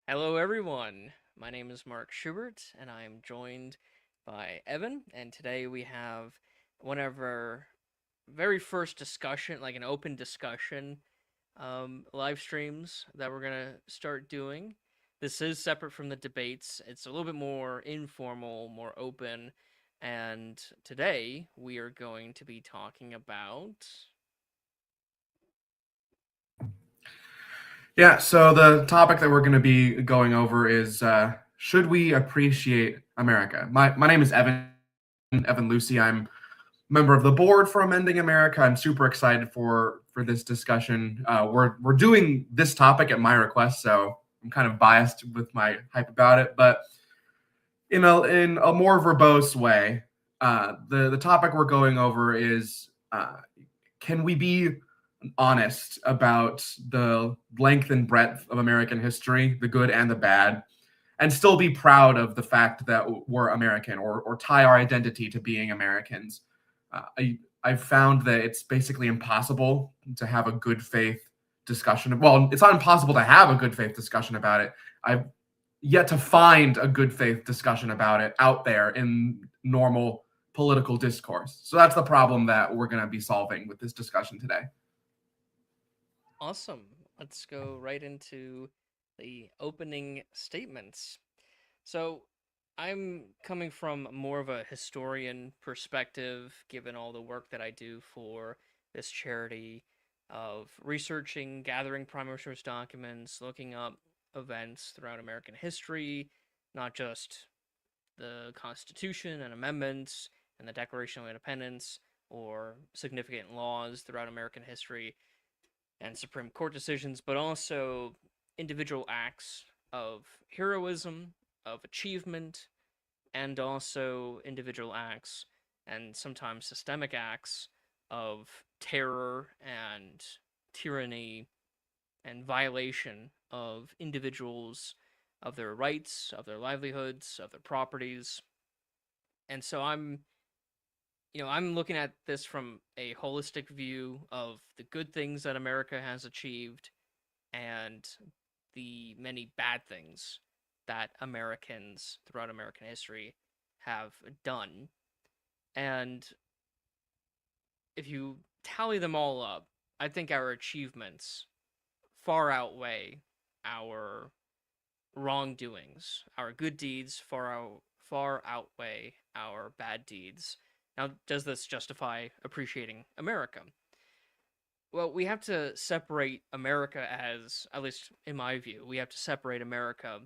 Hello, everyone. My name is Mark Shubert, and I am joined by Evan. And today we have one of our very first discussion, like an open discussion, live streams that we're gonna start doing. This is separate from the debates. It's a little bit more informal, more open. And today we are going to be talking about. Yeah, so the topic that we're going to be going over is should we appreciate America? My name is Evan Lucy. I'm a member of the board for Amending America. I'm super excited for this discussion. We're doing this topic at my request, so I'm kind of biased with my hype about it. But in a more verbose way, the topic we're going over is can we be honest about the length and breadth of American history, the good and the bad, and still be proud of the fact that we're American or tie our identity to being Americans. I've found that it's basically impossible to have a good faith discussion. Well, it's not impossible to have a good faith discussion about it. I've yet to find a good faith discussion about it out there in normal political discourse. So that's the problem that we're going to be solving with this discussion today. Awesome. Let's go right into the opening statements. So, I'm coming from more of a historian perspective, given all the work that I do for this charity of researching, gathering primary source documents, looking up events throughout American history, not just the Constitution and amendments and the Declaration of Independence or significant laws throughout American history and Supreme Court decisions, but also individual acts of heroism, of achievement, and also individual acts and sometimes systemic acts of terror and tyranny and violation of individuals, of their rights, of their livelihoods, of their properties. And so I'm looking at this from a holistic view of the good things that America has achieved and the many bad things that Americans throughout American history have done. And if you tally them all up, I think our achievements far outweigh our wrongdoings. Our good deeds far outweigh our bad deeds. Now, does this justify appreciating America? Well, we have to separate America as, at least in my view, we have to separate America,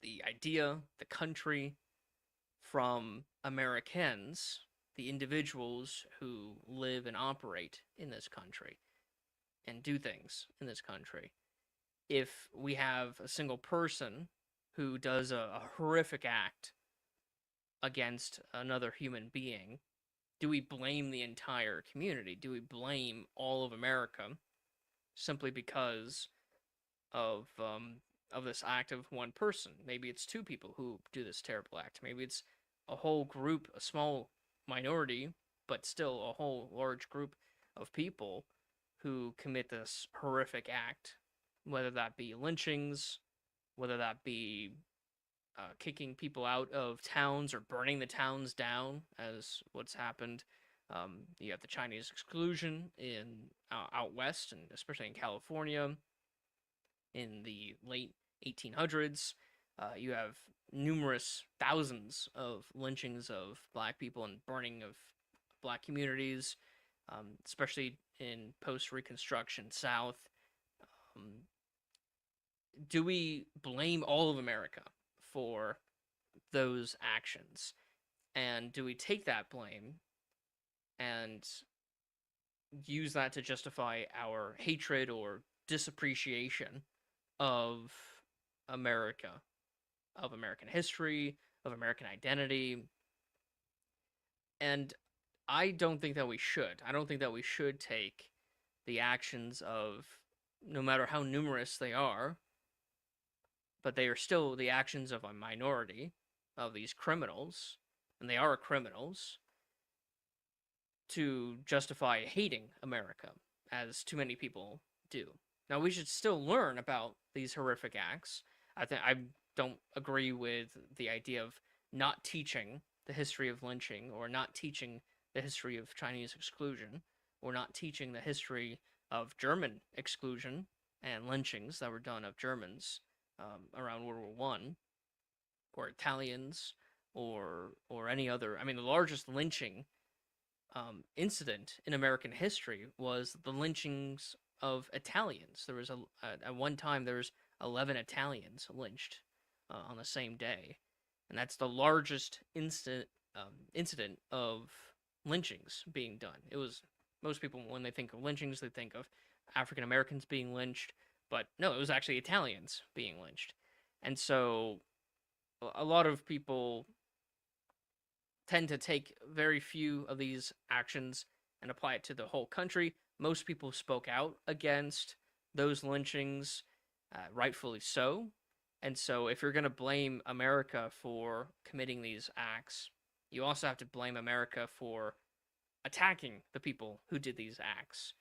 the idea, the country, from Americans, the individuals who live and operate in this country and do things in this country. If we have a single person who does a horrific act against another human being, do we blame the entire community? Do we blame all of America simply because of this act of one person? Maybe it's two people who do this terrible act. Maybe it's a whole group, a small minority, but still a whole large group of people who commit this horrific act, whether that be lynchings, whether that be kicking people out of towns or burning the towns down, as what's happened. You have the Chinese exclusion in out west, and especially in California in the late 1800s. You have numerous thousands of lynchings of black people and burning of black communities, especially in post Reconstruction South. Um, do we blame all of America for those actions? And do we take that blame and use that to justify our hatred or disappreciation of America, of American history, of American identity? And I don't think that we should. I don't think that we should take the actions of, no matter how numerous they are, but they are still the actions of a minority of these criminals, and they are criminals, to justify hating America, as too many people do. Now we should still learn about these horrific acts. I don't agree with the idea of not teaching the history of lynching, or not teaching the history of Chinese exclusion, or not teaching the history of German exclusion and lynchings that were done of Germans around World War I, or Italians, or any other. I mean, the largest lynching incident in American history was the lynchings of Italians. There was at one time there was 11 Italians lynched on the same day, and that's the largest incident of lynchings being done. It was, most people, when they think of lynchings, they think of African Americans being lynched, but no, it was actually Italians being lynched. And so a lot of people tend to take very few of these actions and apply it to the whole country. Most people spoke out against those lynchings, rightfully so. And so, if you're going to blame America for committing these acts, you also have to blame America for attacking the people who did these acts.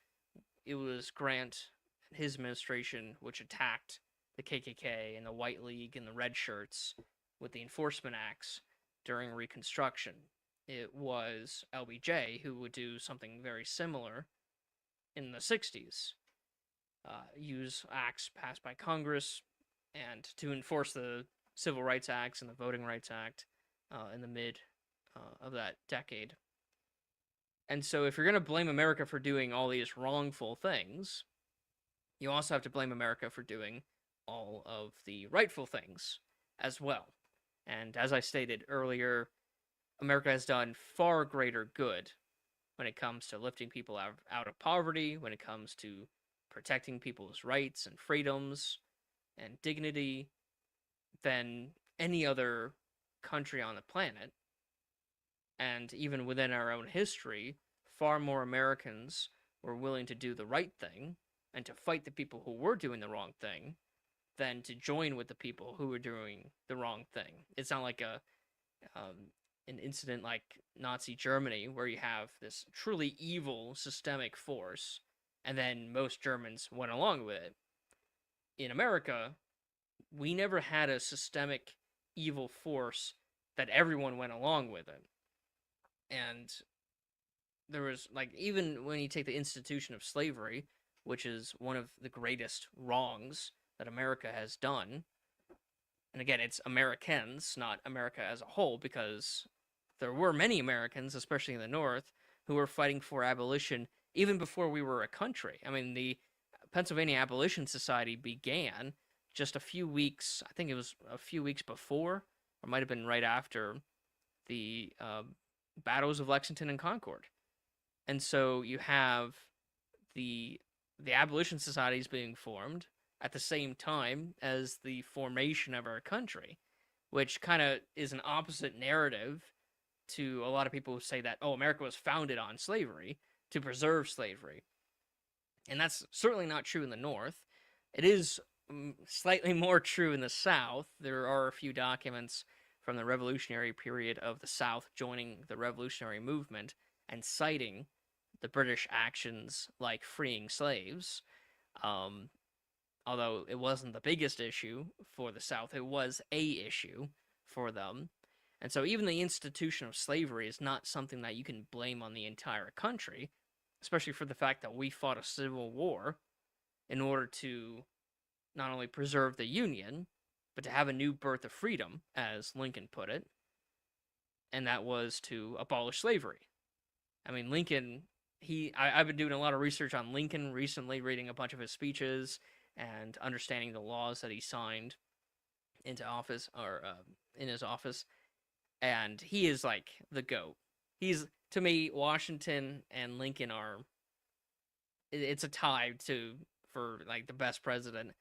It was Grant and his administration which attacked the KKK and the White League and the Red Shirts with the enforcement acts during Reconstruction. It was LBJ who would do something very similar in the 60s, use acts passed by Congress and to enforce the Civil Rights Acts and the Voting Rights Act in the mid of that decade. And so, if you're going to blame America for doing all these wrongful things, you also have to blame America for doing all of the rightful things as well. And as I stated earlier, America has done far greater good when it comes to lifting people out of poverty, when it comes to protecting people's rights and freedoms and dignity, than any other country on the planet. And even within our own history, far more Americans were willing to do the right thing and to fight the people who were doing the wrong thing than to join with the people who were doing the wrong thing. It's not like an incident like Nazi Germany, where you have this truly evil systemic force, and then most Germans went along with it. In America, we never had a systemic evil force that everyone went along with it. And there was, like, even when you take the institution of slavery, which is one of the greatest wrongs that America has done, and again, it's Americans, not America as a whole, because there were many Americans, especially in the North, who were fighting for abolition even before we were a country. I mean, the Pennsylvania Abolition Society began just a few weeks, I think it was a few weeks before, or might have been right after the battles of Lexington and Concord. And so you have the abolition societies being formed at the same time as the formation of our country, which kind of is an opposite narrative to a lot of people who say that, oh, America was founded on slavery to preserve slavery. And that's certainly not true in the North. It is slightly more true in the South. There are a few documents from the Revolutionary period of the South joining the Revolutionary movement and citing the British actions like freeing slaves. Although it wasn't the biggest issue for the South, it was a issue for them. And so even the institution of slavery is not something that you can blame on the entire country, especially for the fact that we fought a civil war in order to not only preserve the Union, but to have a new birth of freedom, as Lincoln put it, and that was to abolish slavery. I mean, Lincoln, I've been doing a lot of research on Lincoln recently, reading a bunch of his speeches and understanding the laws that he signed into office, or in his office, and he is like the GOAT. He's, to me, Washington and Lincoln are, it's a tie for like the best president.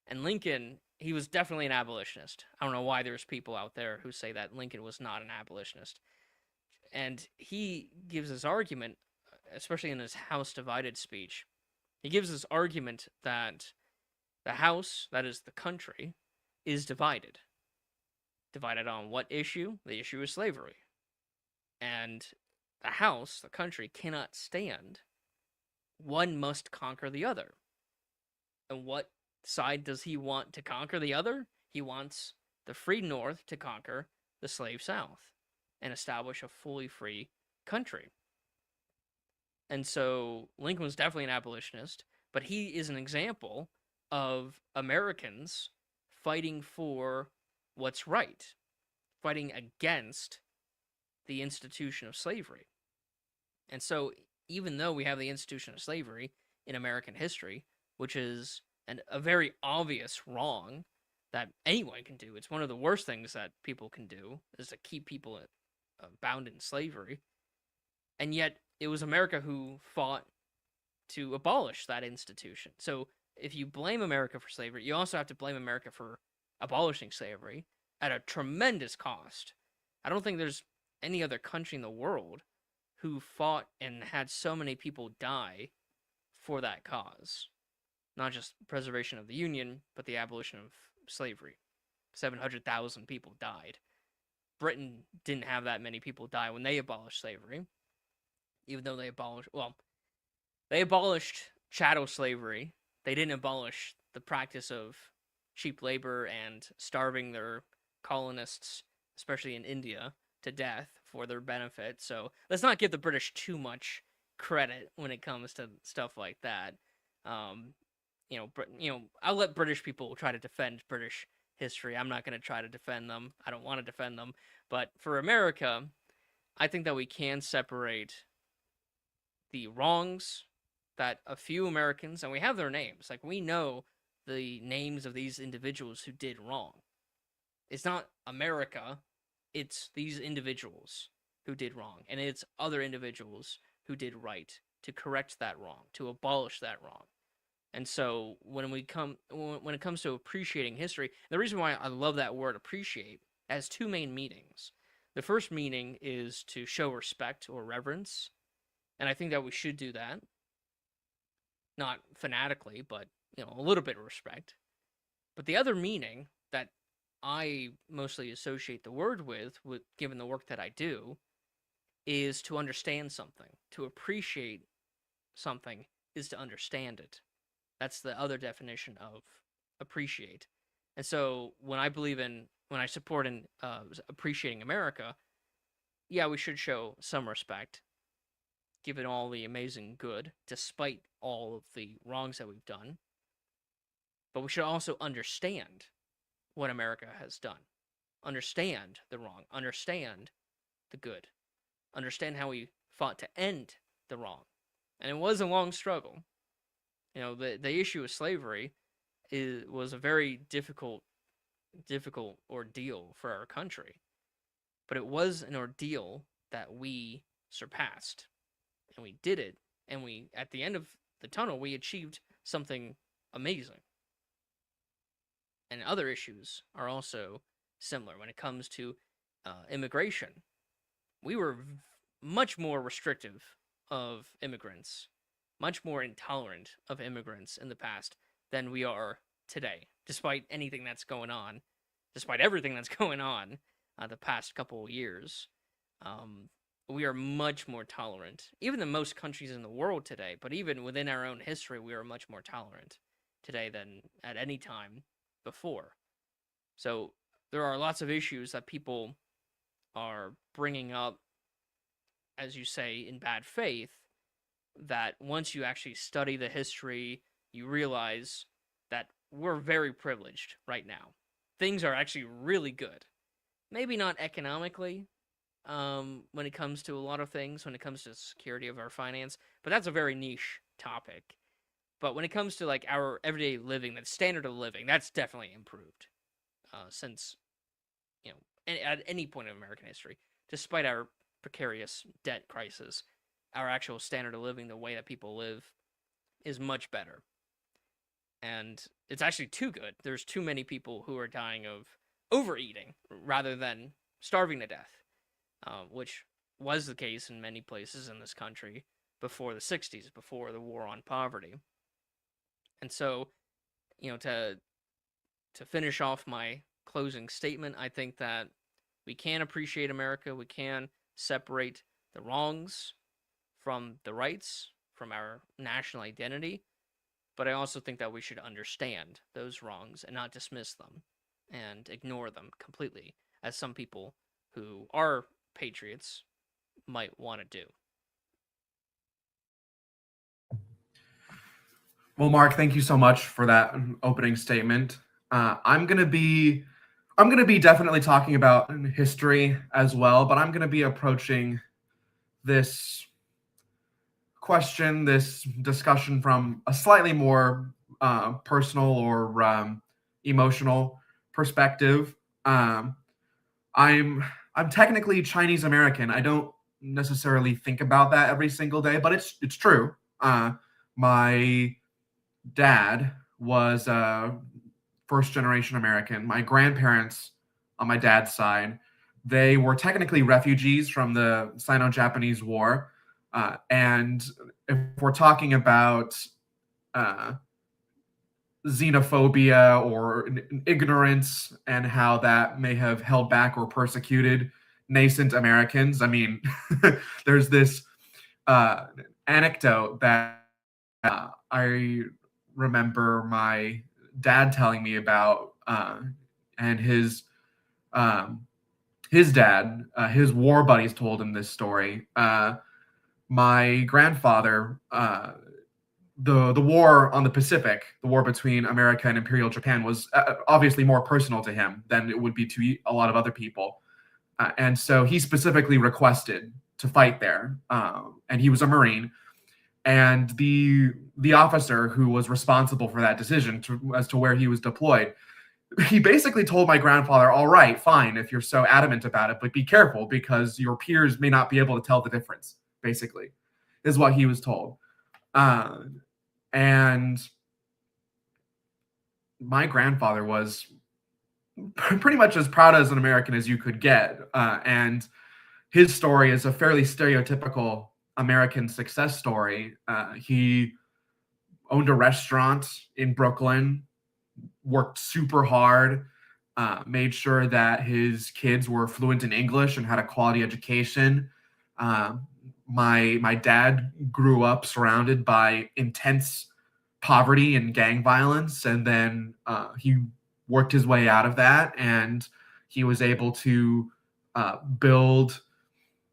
And Lincoln, he was definitely an abolitionist. I don't know why there's people out there who say that Lincoln was not an abolitionist. And he gives his argument, especially in his House Divided speech, he gives his argument that the House, that is the country, is divided. Divided on what issue? The issue is slavery. And the House, the country, cannot stand. One must conquer the other. And what side does he want to conquer the other? He wants the free North to conquer the slave South and establish a fully free country. And so Lincoln was definitely an abolitionist, but he is an example of Americans fighting for what's right, fighting against the institution of slavery. And so, even though we have the institution of slavery in American history, which is a very obvious wrong that anyone can do, it's one of the worst things that people can do is to keep people bound in slavery. And yet, it was America who fought to abolish that institution. So, if you blame America for slavery, you also have to blame America for abolishing slavery at a tremendous cost. I don't think there's any other country in the world who fought and had so many people die for that cause. Not just preservation of the Union, but the abolition of slavery. 700,000 people died. Britain didn't have that many people die when they abolished slavery, even though they abolished chattel slavery. They didn't abolish the practice of cheap labor and starving their colonists, especially in India, to death for their benefit. So let's not give the British too much credit when it comes to stuff like that. Um, I'll let British people try to defend British history. I'm not going to try to defend them. I don't want to defend them. But for America, I think that we can separate the wrongs that a few Americans, and we have their names, like we know the names of these individuals who did wrong. It's not America, it's these individuals who did wrong, and it's other individuals who did right to correct that wrong, to abolish that wrong. And so when it comes to appreciating history, the reason why I love that word appreciate has two main meanings. The first meaning is to show respect or reverence, and I think that we should do that. Not fanatically, but a little bit of respect. But the other meaning that I mostly associate the word with given the work that I do is to understand something. To appreciate something is to understand it. That's the other definition of appreciate. And so when I support in appreciating America, yeah, we should show some respect, given all the amazing good, despite all of the wrongs that we've done. But we should also understand what America has done. Understand the wrong. Understand the good. Understand how we fought to end the wrong. And it was a long struggle. The issue of slavery was a very difficult ordeal for our country. But it was an ordeal that we surpassed. And we did it. And at the end of the tunnel, we achieved something amazing. And other issues are also similar when it comes to immigration. We were much more restrictive of immigrants, much more intolerant of immigrants in the past than we are today, despite anything that's going on, despite everything that's going on the past couple of years. We are much more tolerant, even than most countries in the world today, but even within our own history, we are much more tolerant today than at any time before. So there are lots of issues that people are bringing up, as you say, in bad faith, that once you actually study the history, you realize that we're very privileged right now. Things are actually really good. Maybe not economically, when it comes to a lot of things, when it comes to security of our finance, but that's a very niche topic. But when it comes to like our everyday living, the standard of living, that's definitely improved since at any point in American history, despite our precarious debt crisis, our actual standard of living, the way that people live, is much better. And it's actually too good. There's too many people who are dying of overeating rather than starving to death, which was the case in many places in this country before the 60s, before the war on poverty. And so, to finish off my closing statement, I think that we can appreciate America. We can separate the wrongs from the rights, from our national identity. but I also think that we should understand those wrongs and not dismiss them and ignore them completely, as some people who are patriots might want to do. Well, Mark, thank you so much for that opening statement. I'm gonna be definitely talking about history as well, but I'm gonna be approaching this this discussion from a slightly more personal or emotional perspective. Um, I'm I'm technically Chinese American. I don't necessarily think about that every single day, but it's true. My dad was first generation American. My grandparents on my dad's side, they were technically refugees from the Sino-Japanese War. And if we're talking about uh, xenophobia or ignorance and how that may have held back or persecuted nascent Americans, I mean, there's this uh, anecdote that I remember my dad telling me about, and um, his dad, his war buddies told him this story. My grandfather, the war on the Pacific, the war between America and Imperial Japan, was obviously more personal to him than it would be to a lot of other people, and so he specifically requested to fight there, and he was a Marine. And the officer who was responsible for that decision as to where he was deployed, he basically told my grandfather, all right, fine, if you're so adamant about it, but be careful because your peers may not be able to tell the difference, basically, is what he was told. uh, and my grandfather was pretty much as proud as an American as you could get, and his story is a fairly stereotypical American success story. He owned a restaurant in Brooklyn, worked super hard, made sure that his kids were fluent in English and had a quality education. Uh, my dad grew up surrounded by intense poverty and gang violence, and then he worked his way out of that, and he was able to build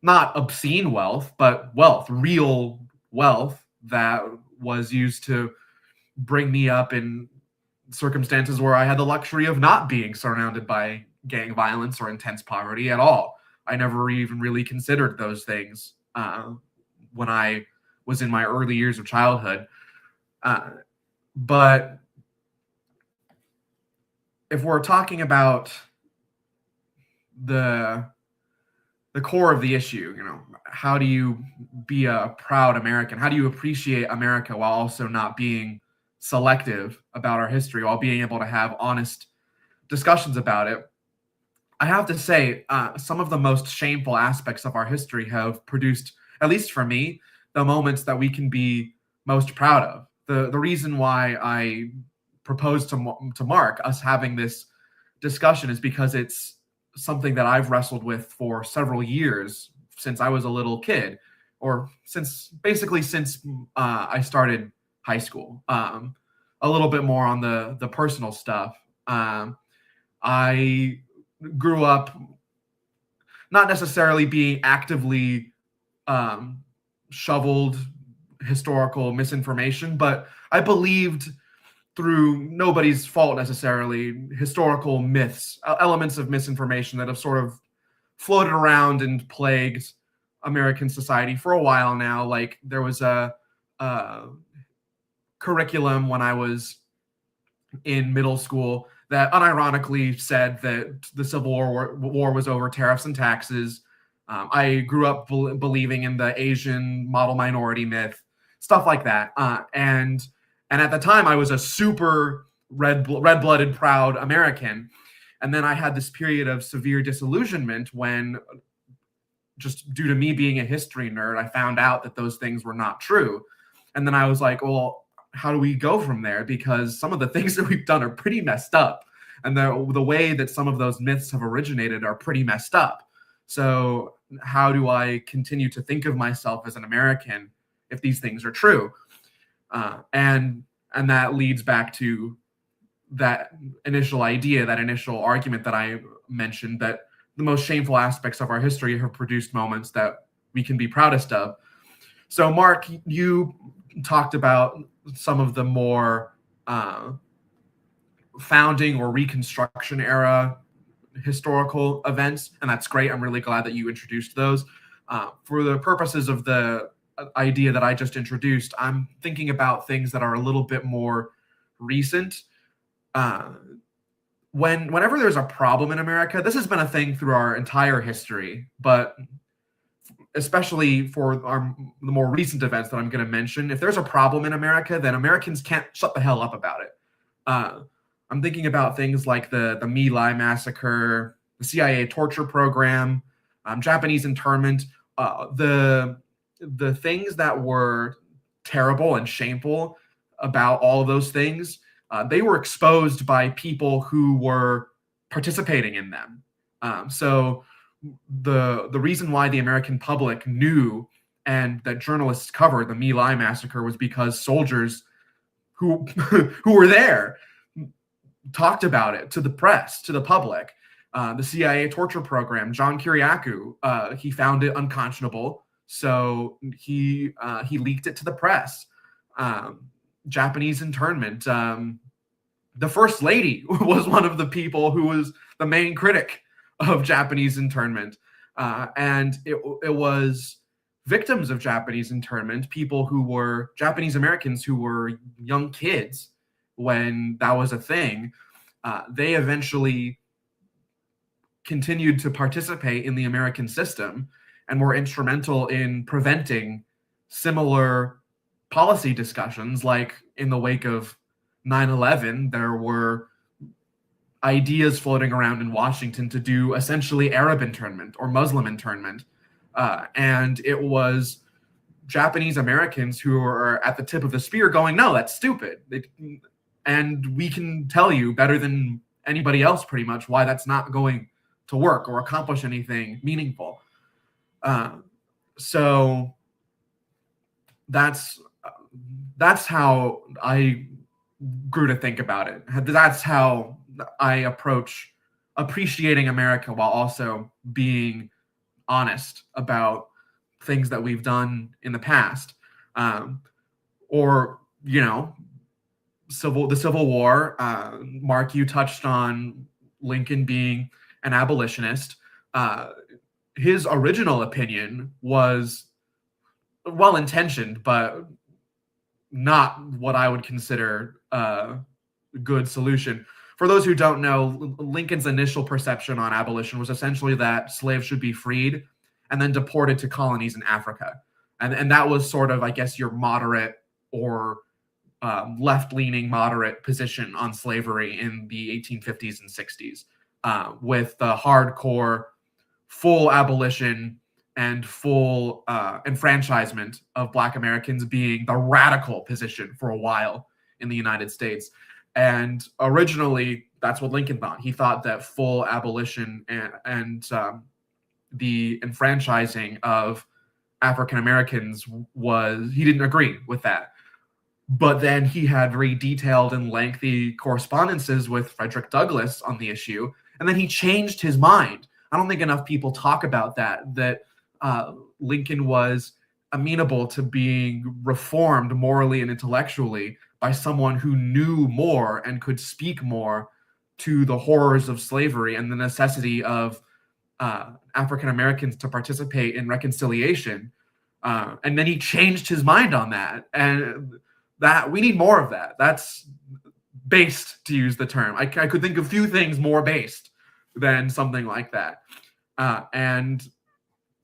not obscene wealth, but wealth, real wealth that was used to bring me up in circumstances where I had the luxury of not being surrounded by gang violence or intense poverty at all. I never even really considered those things when I was in my early years of childhood. But if we're talking about the the core of the issue, how do you be a proud American? How do you appreciate America while also not being selective about our history, while being able to have honest discussions about it? I have to say, some of the most shameful aspects of our history have produced, at least for me, the moments that we can be most proud of. The reason why I proposed to Mark us having this discussion is because it's something that I've wrestled with for several years since I was a little kid, or since I started high school. A little bit more on the personal stuff. I grew up not necessarily being actively um, shoveled historical misinformation, but I believed through nobody's fault necessarily historical myths, elements of misinformation that have sort of floated around and plagued American society for a while now. Like there was a curriculum when I was in middle school that unironically said that the Civil War was over tariffs and taxes. I grew up believing in the Asian model minority myth, stuff like that. And at the time, I was a super red-blooded, proud American. And then I had this period of severe disillusionment when, just due to me being a history nerd, I found out that those things were not true. And then I was like, well, how do we go from there? Because some of the things that we've done are pretty messed up. And the way that some of those myths have originated are pretty messed up. So how do I continue to think of myself as an American if these things are true? And And that leads back to that initial idea, that initial argument that I mentioned, that the most shameful aspects of our history have produced moments that we can be proudest of. So, Mark, you talked about some of the more founding or Reconstruction era historical events, and that's great. I'm really glad that you introduced those. For the purposes of the idea that I just introduced, I'm thinking about things that are a little bit more recent. Whenever there's a problem in America, this has been a thing through our entire history, but especially for the more recent events that I'm going to mention, if there's a problem in America, then Americans can't shut the hell up about it. I'm thinking about things like the My Lai massacre, the CIA torture program, Japanese internment, the things that were terrible and shameful about all of those things. They were exposed by people who were participating in them. So the reason why the American public knew and that journalists covered the My Lai massacre was because soldiers who who were there talked about it to the press, to the public. The CIA torture program, John Kiriakou, he found it unconscionable, so he leaked it to the press. Japanese internment. The First Lady was one of the people who was the main critic of Japanese internment. And it was victims of Japanese internment, people who were Japanese Americans who were young kids when that was a thing. They eventually continued to participate in the American system and were instrumental in preventing similar policy discussions. Like in the wake of 9/11, there were ideas floating around in Washington to do essentially Arab internment or Muslim internment. And it was Japanese Americans who are at the tip of the spear going, no, that's stupid. And we can tell you better than anybody else pretty much why that's not going to work or accomplish anything meaningful. So that's how I grew to think about it. That's how I approach appreciating America while also being honest about things that we've done in the past. Or, the Civil War. Mark, you touched on Lincoln being an abolitionist. His original opinion was well-intentioned, but not what I would consider a good solution. For those who don't know, Lincoln's initial perception on abolition was essentially that slaves should be freed and then deported to colonies in Africa. And that was sort of, I guess, your moderate or left-leaning moderate position on slavery in the 1850s and 60s, with the hardcore full abolition and full enfranchisement of Black Americans being the radical position for a while in the United States. And originally, that's what Lincoln thought. He thought that full abolition and the enfranchising of African Americans he didn't agree with that. But then he had very detailed and lengthy correspondences with Frederick Douglass on the issue, and then he changed his mind. I don't think enough people talk about that Lincoln was amenable to being reformed morally and intellectually by someone who knew more and could speak more to the horrors of slavery and the necessity of African Americans to participate in reconciliation. And then he changed his mind on that. And that we need more of that. That's based, to use the term. I could think of few things more based than something like that. And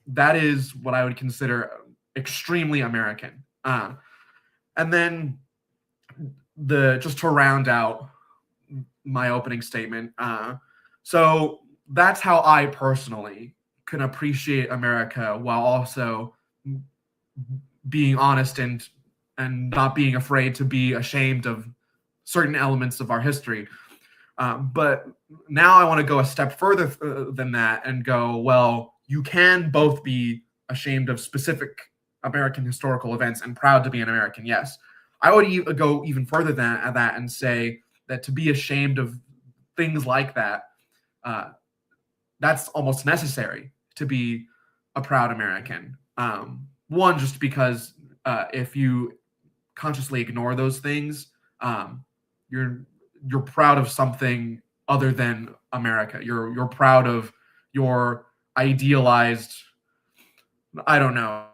that is what I would consider extremely American. And then just to round out my opening statement, so that's how I personally can appreciate America while also being honest and not being afraid to be ashamed of certain elements of our history. But now I want to go a step further than that and go, well, you can both be ashamed of specific American historical events and proud to be an American, yes. I would go even further than that and say that to be ashamed of things like that, uh, that's almost necessary to be a proud American. One, just because if you consciously ignore those things, um, you're you're proud of something other than America. You're proud of your idealized, I don't know,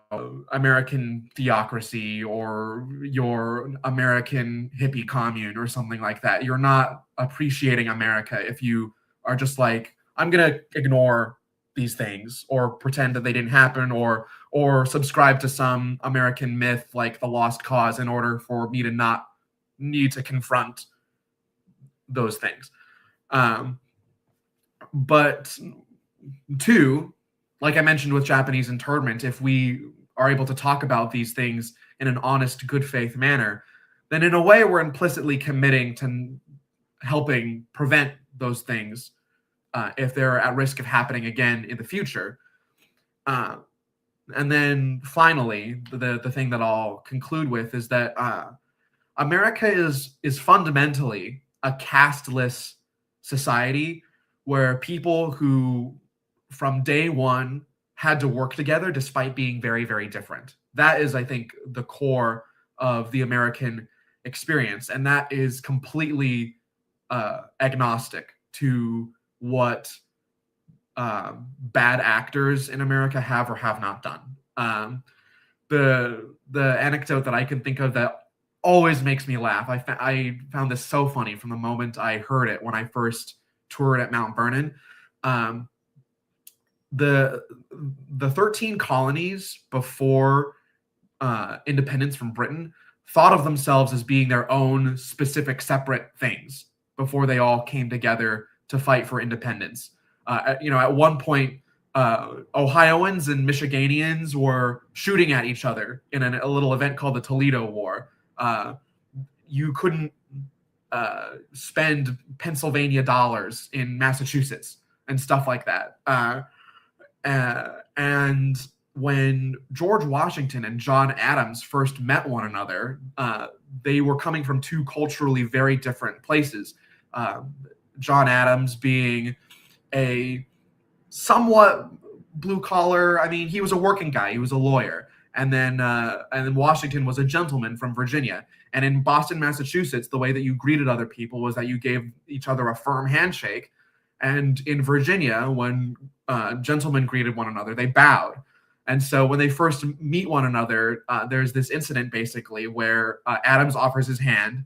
American theocracy or your American hippie commune or something like that. You're not appreciating America if you are just like, I'm gonna ignore these things or pretend that they didn't happen or subscribe to some American myth like the lost cause in order for me to not need to confront those things. Um, but two, like I mentioned with Japanese internment, if we are able to talk about these things in an honest, good faith manner, then in a way we're implicitly committing to helping prevent those things if they're at risk of happening again in the future. Uh, and then finally, the thing that I'll conclude with is that America is fundamentally a casteless society where people who from day one had to work together despite being very, very different. That is, I think, the core of the American experience, and that is completely agnostic to what bad actors in America have or have not done. The anecdote that I can think of that always makes me laugh. I found this so funny from the moment I heard it when I first toured at Mount Vernon. Um, the the 13 colonies before independence from Britain thought of themselves as being their own specific separate things before they all came together to fight for independence. At one point, Ohioans and Michiganians were shooting at each other in a little event called the Toledo War. You couldn't spend Pennsylvania dollars in Massachusetts and stuff like that. And when George Washington and John Adams first met one another, they were coming from two culturally very different places. John Adams being a somewhat blue collar, I mean, he was a working guy, he was a lawyer. And then Washington was a gentleman from Virginia. And in Boston, Massachusetts, the way that you greeted other people was that you gave each other a firm handshake. And in Virginia, when gentlemen greeted one another, they bowed. And so when they first meet one another, there's this incident basically where Adams offers his hand,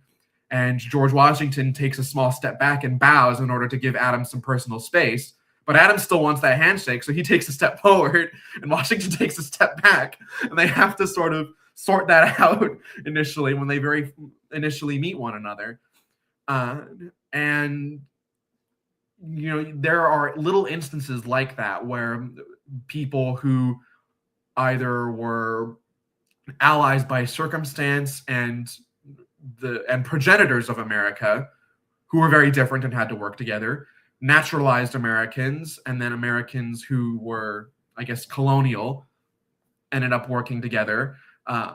and George Washington takes a small step back and bows in order to give Adams some personal space. But Adams still wants that handshake, so he takes a step forward, and Washington takes a step back, and they have to sort of sort that out initially when they very initially meet one another. And there are little instances like that where people who either were allies by circumstance and progenitors of America, who were very different and had to work together, naturalized Americans, and then Americans who were, I guess, colonial, ended up working together.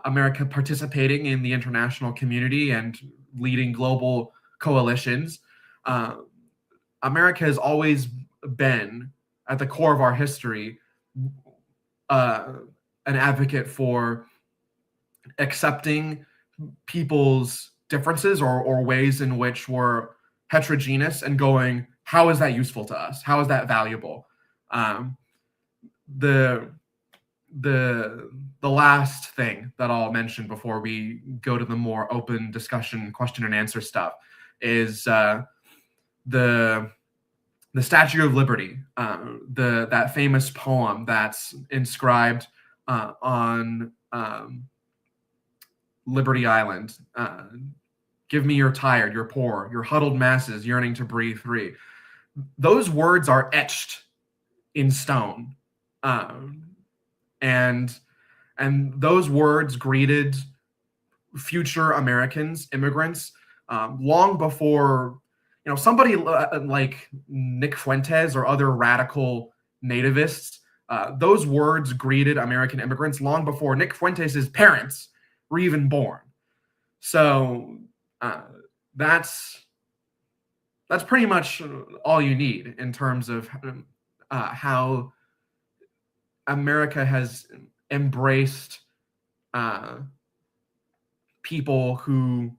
America participating in the international community and leading global coalitions. America has always been, at the core of our history, an advocate for accepting people's differences or ways in which we're heterogeneous and going, how is that useful to us? How is that valuable? The last thing that I'll mention before we go to the more open discussion, question and answer stuff is the Statue of Liberty, that famous poem that's inscribed on Liberty Island. Give me your tired, your poor, your huddled masses yearning to breathe free. Those words are etched in stone, and those words greeted future Americans, immigrants, long before somebody like Nick Fuentes or other radical nativists. Those words greeted American immigrants long before Nick Fuentes' parents were even born. So uh, that's that's pretty much all you need in terms of how America has embraced uh, people who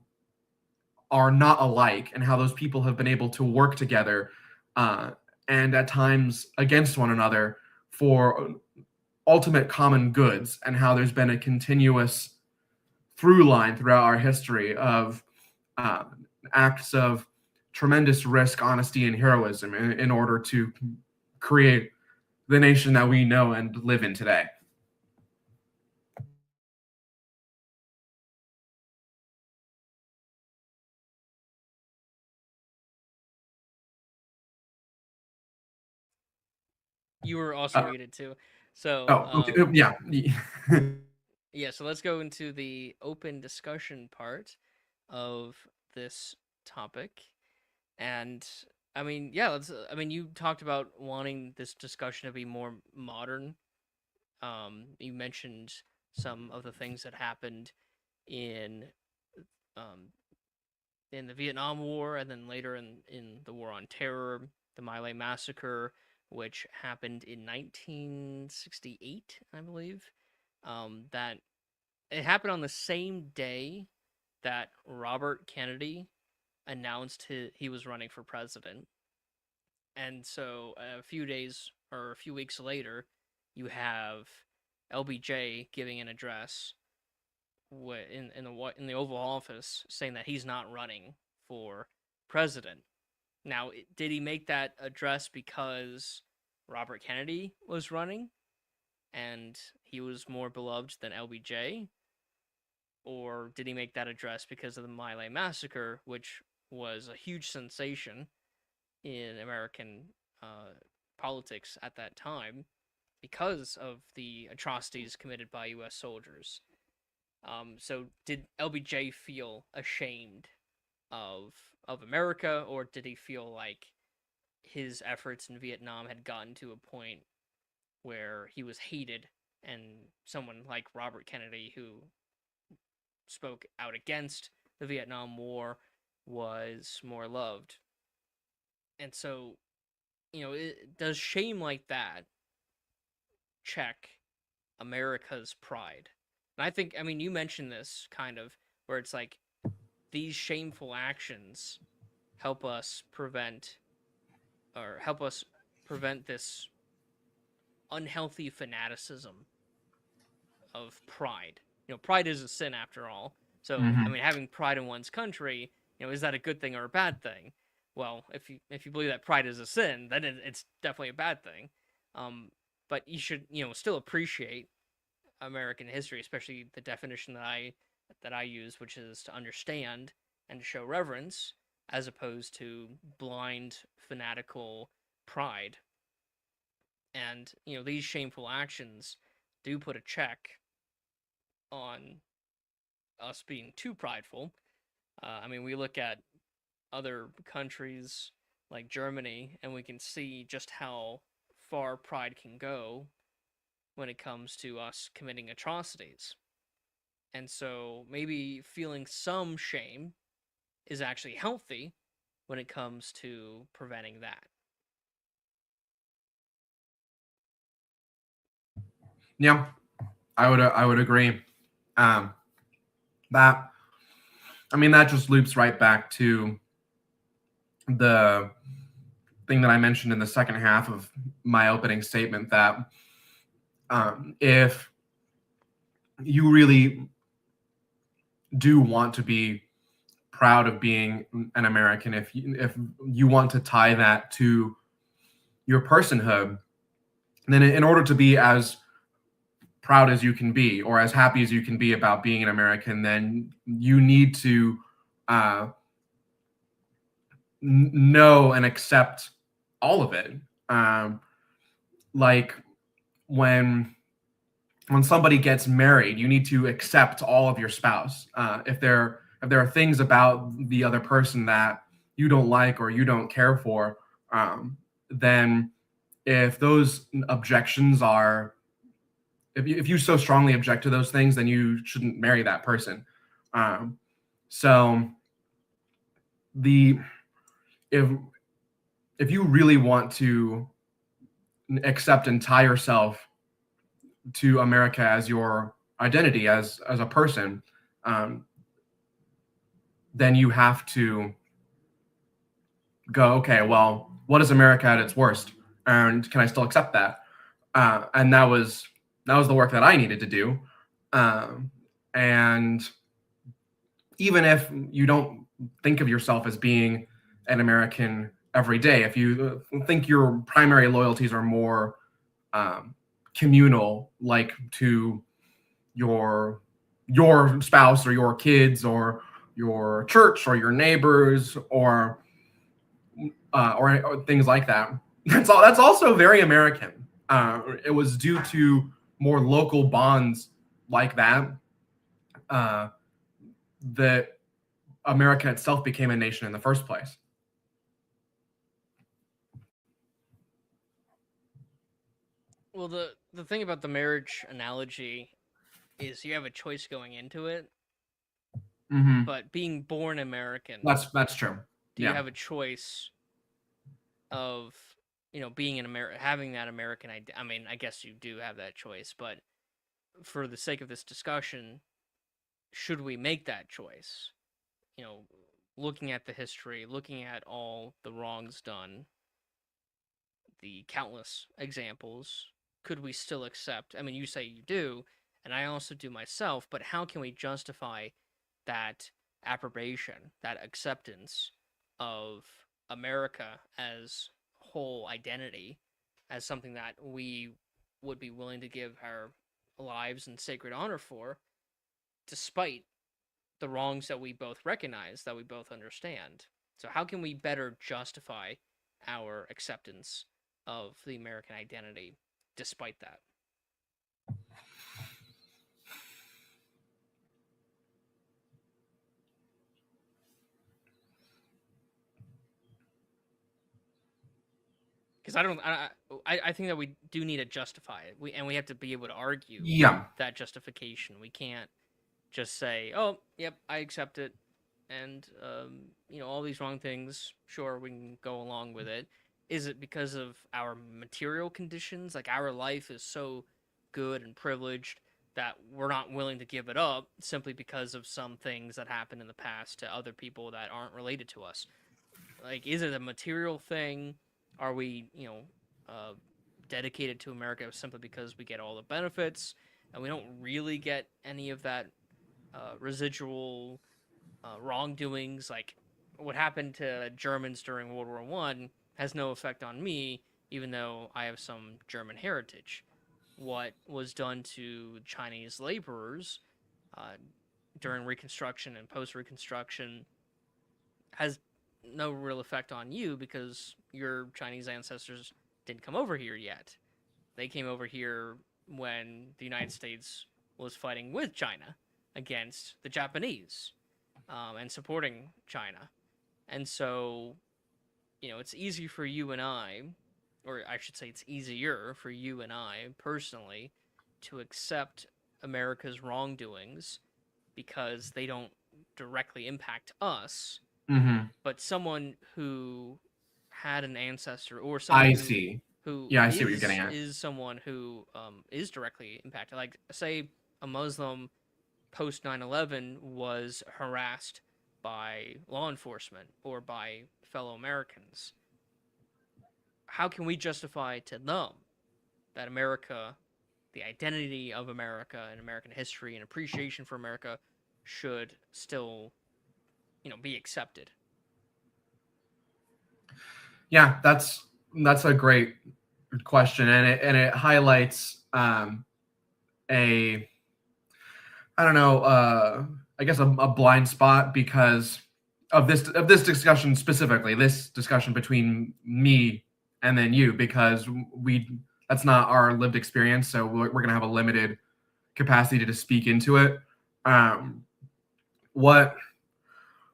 are not alike, and how those people have been able to work together, uh, and at times against one another for ultimate common goods, and how there's been a continuous through line throughout our history of uh, acts of tremendous risk, honesty, and heroism in order to create the nation that we know and live in today. You were also Uh, muted too. So, oh, okay, yeah. yeah, so let's go into the open discussion part of this topic. And I mean, yeah, I mean, you talked about wanting this discussion to be more modern. You mentioned some of the things that happened in um, in the Vietnam War, and then later in the War on Terror, the My Lai massacre, which happened in 1968, I believe. That it happened on the same day that Robert Kennedy announced he was running for president. And so a few days or a few weeks later, you have LBJ giving an address in the Oval Office saying that he's not running for president. Now, did he make that address because Robert Kennedy was running and he was more beloved than LBJ? Or did he make that address because of the My Lai massacre, which was a huge sensation in American uh, politics at that time because of the atrocities committed by U.S. soldiers? So did LBJ feel ashamed of America, or did he feel like his efforts in Vietnam had gotten to a point where he was hated, and someone like Robert Kennedy, who spoke out against the Vietnam War, was more loved? And so, does shame like that check America's pride? And I think, I mean, you mentioned this kind of where it's like these shameful actions help us prevent help us prevent this unhealthy fanaticism of pride. Pride is a sin after all. So, I Mhm. mean, having pride in one's country, is that a good thing or a bad thing? Well, if you believe that pride is a sin, then it's definitely a bad thing. Um, but you should, still appreciate American history, especially the definition that I use, which is to understand and to show reverence, as opposed to blind fanatical pride. And these shameful actions do put a check on us being too prideful. I mean, we look at other countries like Germany, and we can see just how far pride can go when it comes to us committing atrocities. And so maybe feeling some shame is actually healthy when it comes to preventing that. Yeah, I would agree. Um, that I mean that just loops right back to the thing that I mentioned in the second half of my opening statement, that if you really do want to be proud of being an American, if you want to tie that to your personhood, then in order to be as proud as you can be, or as happy as you can be about being an American, then you need to uh, know and accept all of it. Um, like when somebody gets married, you need to accept all of your spouse. If there are things about the other person that you don't like or you don't care for, then if those objections are if you so strongly object to those things, then you shouldn't marry that person. Um, So the if if you really want to accept and tie yourself to America as your identity as a person, um, then you have to go, okay, well, what is America at its worst, and can I still accept that? And that was the work that I needed to do. Um, and even if you don't think of yourself as being an American every day, if you think your primary loyalties are more communal, like to your spouse or your kids or your church or your neighbors or things like that. That's also very American. It was due to more local bonds like that uh, that America itself became a nation in the first place. Well, the thing about the marriage analogy is you have a choice going into it, Hmm. but being born American, That's true. do you Yeah. have a choice of being an American, having that American idea? I mean, I guess you do have that choice, but for the sake of this discussion, should we make that choice? You know, looking at the history, looking at all the wrongs done, the countless examples, could we still accept? I mean, you say you do, and I also do myself, but how can we justify that approbation, that acceptance of America as whole identity, as something that we would be willing to give our lives and sacred honor for, despite the wrongs that we both recognize, that we both understand? So, how can we better justify our acceptance of the American identity despite that? Because I think that we do need to justify it. We have to be able to argue Yeah. that justification. We can't just say, "Oh, yep, I accept it," and all these wrong things. Sure, we can go along with it. Is it because of our material conditions? Like our life is so good and privileged that we're not willing to give it up simply because of some things that happened in the past to other people that aren't related to us? Like, is it a material thing? Are we, uh, dedicated to America simply because we get all the benefits and we don't really get any of that residual wrongdoings? Like, what happened to Germans during World War I has no effect on me, even though I have some German heritage. What was done to Chinese laborers uh, during Reconstruction and post Reconstruction has no real effect on you because your Chinese ancestors didn't come over here yet. They came over here when the United States was fighting with China against the Japanese, and supporting China. And so, it's easy for you and I, or I should say, it's easier for you and I personally to accept America's wrongdoings because they don't directly impact us, Hmm. but someone who had an ancestor or someone I who see. who Yeah, I see what you're getting is at. is someone who is directly impacted, like say a Muslim post 9/11 was harassed by law enforcement or by fellow Americans. How can we justify to them that America, the identity of America and American history and appreciation for America, should still be accepted? Yeah, that's a great question, and it highlights a I don't know, I guess a blind spot because of this discussion specifically, this discussion between me and then you, because we that's not our lived experience, so we're gonna have a limited capacity to speak into it. Um, what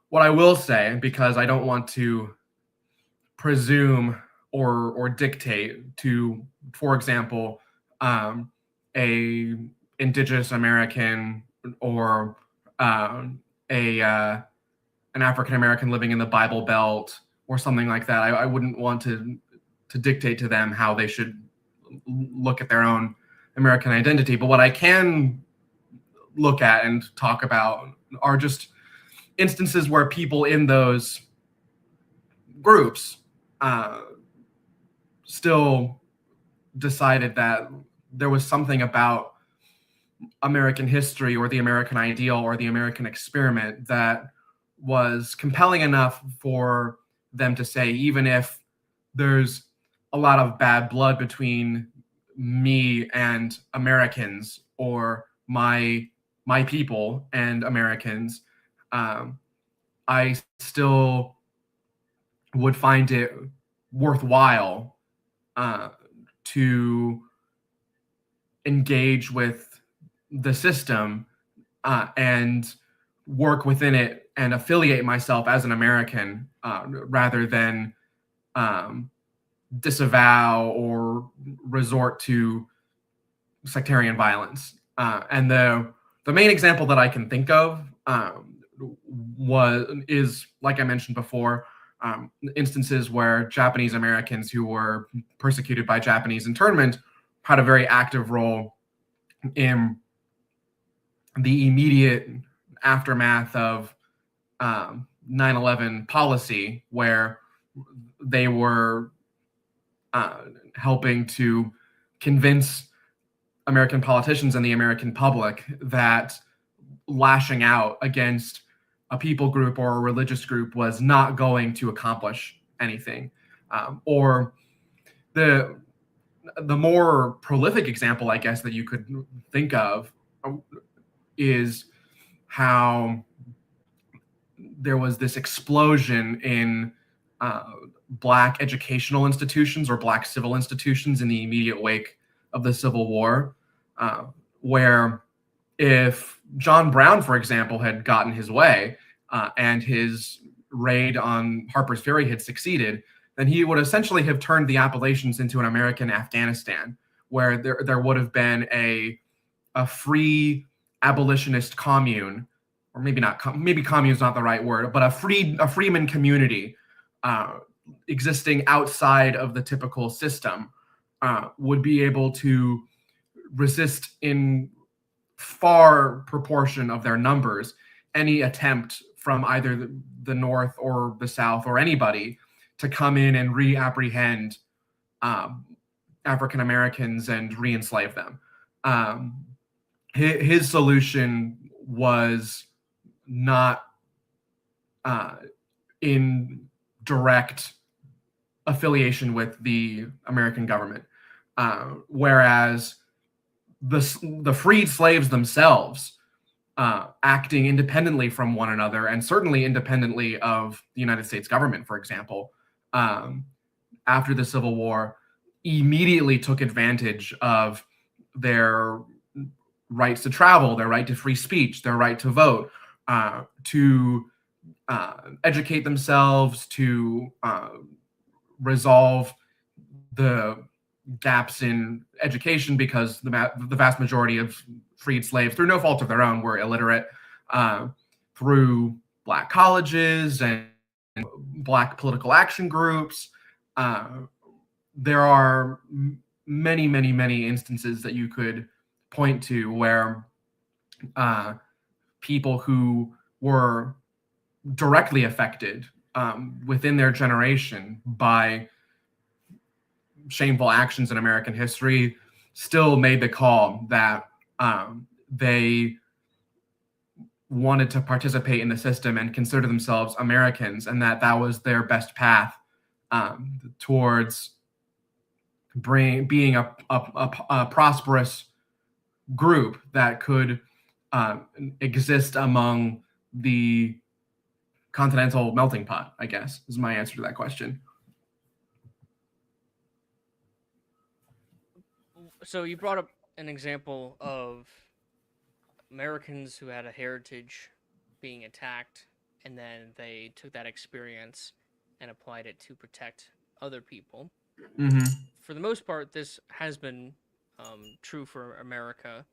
what I will say, because I don't want to presume or dictate to, for example, a indigenous American or a an African American living in the Bible Belt or something like that. I wouldn't want to dictate to them how they should look at their own American identity. But what I can look at and talk about are just instances where people in those groups uh, still decided that there was something about American history or the American ideal or the American experiment that was compelling enough for them to say, even if there's a lot of bad blood between me and Americans or my people and Americans, um, I still would find it worthwhile uh, to engage with the system and work within it and affiliate myself as an American rather than um, disavow or resort to sectarian violence. And the main example that I can think of is like I mentioned before, instances where Japanese Americans who were persecuted by Japanese internment had a very active role in the immediate aftermath of 9/11 policy, where they were uh, helping to convince American politicians and the American public that lashing out against a people group or a religious group was not going to accomplish anything. Or the more prolific example, I guess, that you could think of is how there was this explosion in Black educational institutions or Black civil institutions in the immediate wake of the Civil War, where if John Brown, for example, had gotten his way and his raid on Harper's Ferry had succeeded, then he would essentially have turned the Appalachians into an American Afghanistan, where there would have been a free abolitionist commune, or maybe not, maybe commune is not the right word, but a freeman community uh, existing outside of the typical system would be able to resist in far proportion of their numbers any attempt from either the North or the South or anybody to come in and reapprehend um, African Americans and re-enslave them. Um, his solution was not uh, in direct affiliation with the American government, whereas the freed slaves themselves, acting independently from one another and certainly independently of the United States government, for example, um, after the Civil War, immediately took advantage of their rights to travel, their right to free speech, their right to vote, to educate themselves, to resolve the gaps in education because the vast majority of freed slaves, through no fault of their own, were illiterate, uh, through Black colleges and Black political action groups. Uh, there are many, many, many instances that you could point to where uh, people who were directly affected within their generation by shameful actions in American history still made the call that they wanted to participate in the system and consider themselves Americans, and that was their best path towards being a prosperous group that could exist among the continental melting pot, I guess, is my answer to that question. So you brought up an example of Americans who had a heritage being attacked, and then they took that experience and applied it to protect other people. Mm-hmm. For the most part, this has been true for America.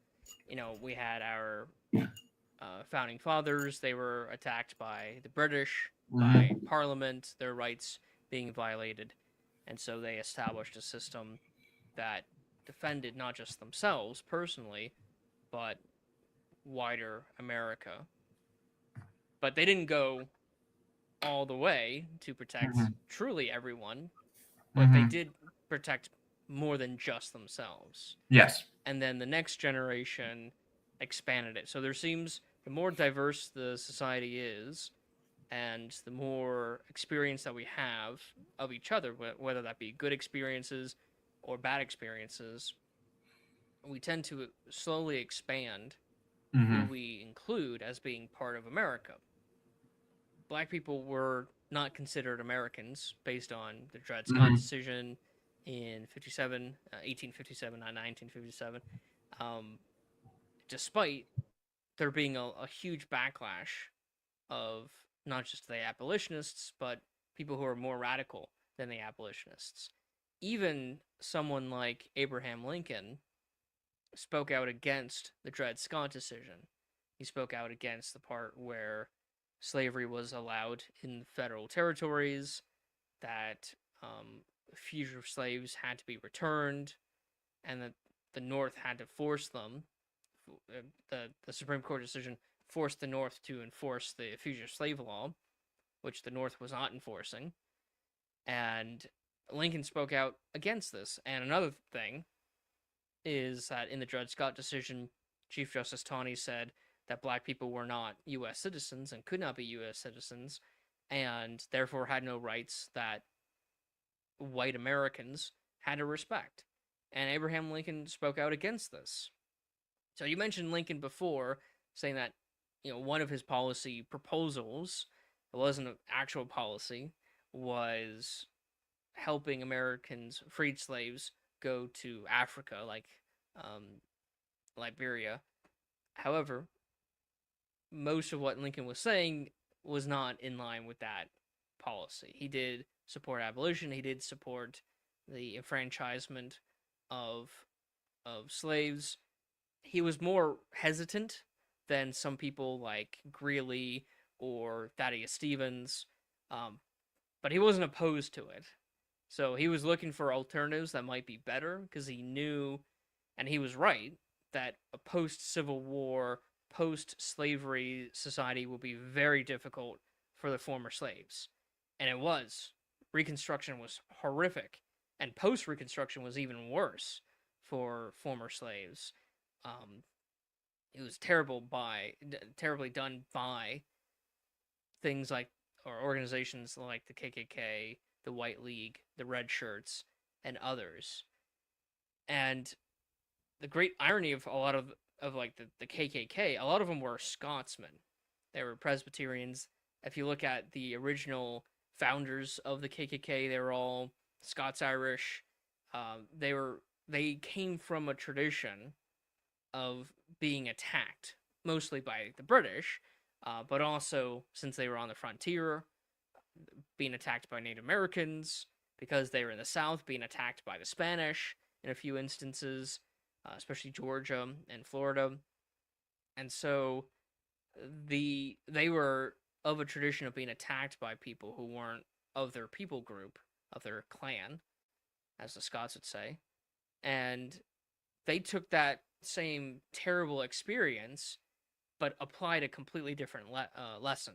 You know, we had our founding fathers. They were attacked by the British, by Hmm. Parliament, their rights being violated, and so they established a system that defended not just themselves personally, but wider America. But they didn't go all the way to protect Hmm. truly everyone, but they Hmm. did protect more than just themselves. Yes. And then the next generation expanded it. So there seems the more diverse the society is, and the more experience that we have of each other, whether that be good experiences or bad experiences, we tend to slowly expand who Hmm. we include as being part of America. Black people were not considered Americans based on the Dred Scott Hmm. decision in 57, 1857, not 1957, um, despite there being a huge backlash of not just the abolitionists, but people who are more radical than the abolitionists. Even someone like Abraham Lincoln spoke out against the Dred Scott decision. He spoke out against the part where slavery was allowed in federal territories, that fugitive slaves had to be returned, and that the North had to force them. The Supreme Court decision forced the North to enforce the fugitive slave law, which the North was not enforcing. And Lincoln spoke out against this. And another thing is that in the Dred Scott decision, Chief Justice Taney said that black people were not U.S. citizens and could not be U.S. citizens, and therefore had no rights that white Americans had to respect. And Abraham Lincoln spoke out against this. So you mentioned Lincoln before, saying that one of his policy proposals, it wasn't an actual policy, was helping Americans, freed slaves, go to Africa, like um, Liberia. However, most of what Lincoln was saying was not in line with that policy. He did support abolition. He did support the enfranchisement of slaves. He was more hesitant than some people like Greeley or Thaddeus Stevens, um, but he wasn't opposed to it. So he was looking for alternatives that might be better because he knew, and he was right, that a post Civil War, post slavery society will be very difficult for the former slaves. And it was. Reconstruction was horrific, and post Reconstruction was even worse for former slaves. Um, it was terribly done by things like, or organizations like the KKK, the White League, the Red Shirts, and others. And the great irony of a lot of like the KKK, a lot of them were Scotsmen. They were Presbyterians. If you look at the original founders of the KKK, they were all Scots Irish. They came from a tradition of being attacked, mostly by the British, but also since they were on the frontier, being attacked by Native Americans, because they were in the South, being attacked by the Spanish in a few instances, especially Georgia and Florida. And so they were of a tradition of being attacked by people who weren't of their people group, of their clan, as the Scots would say. And they took that same terrible experience but applied a completely different lesson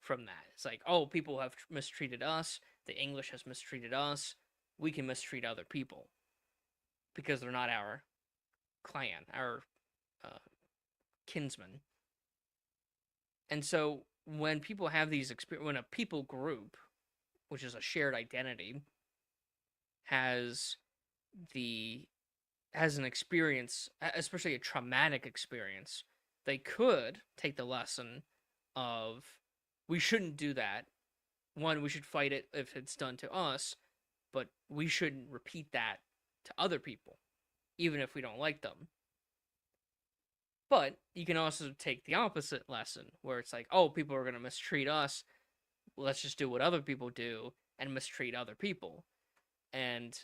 from that. It's like, oh, people have mistreated us. The English has mistreated us. We can mistreat other people because they're not our clan, our uh, kinsmen. And so when people have these when a people group, which is a shared identity, has the has an experience, especially a traumatic experience, they could take the lesson of we shouldn't do that. One, we should fight it if it's done to us, but we shouldn't repeat that to other people, even if we don't like them. But you can also take the opposite lesson, where it's like, oh, people are going to mistreat us. Let's just do what other people do and mistreat other people. And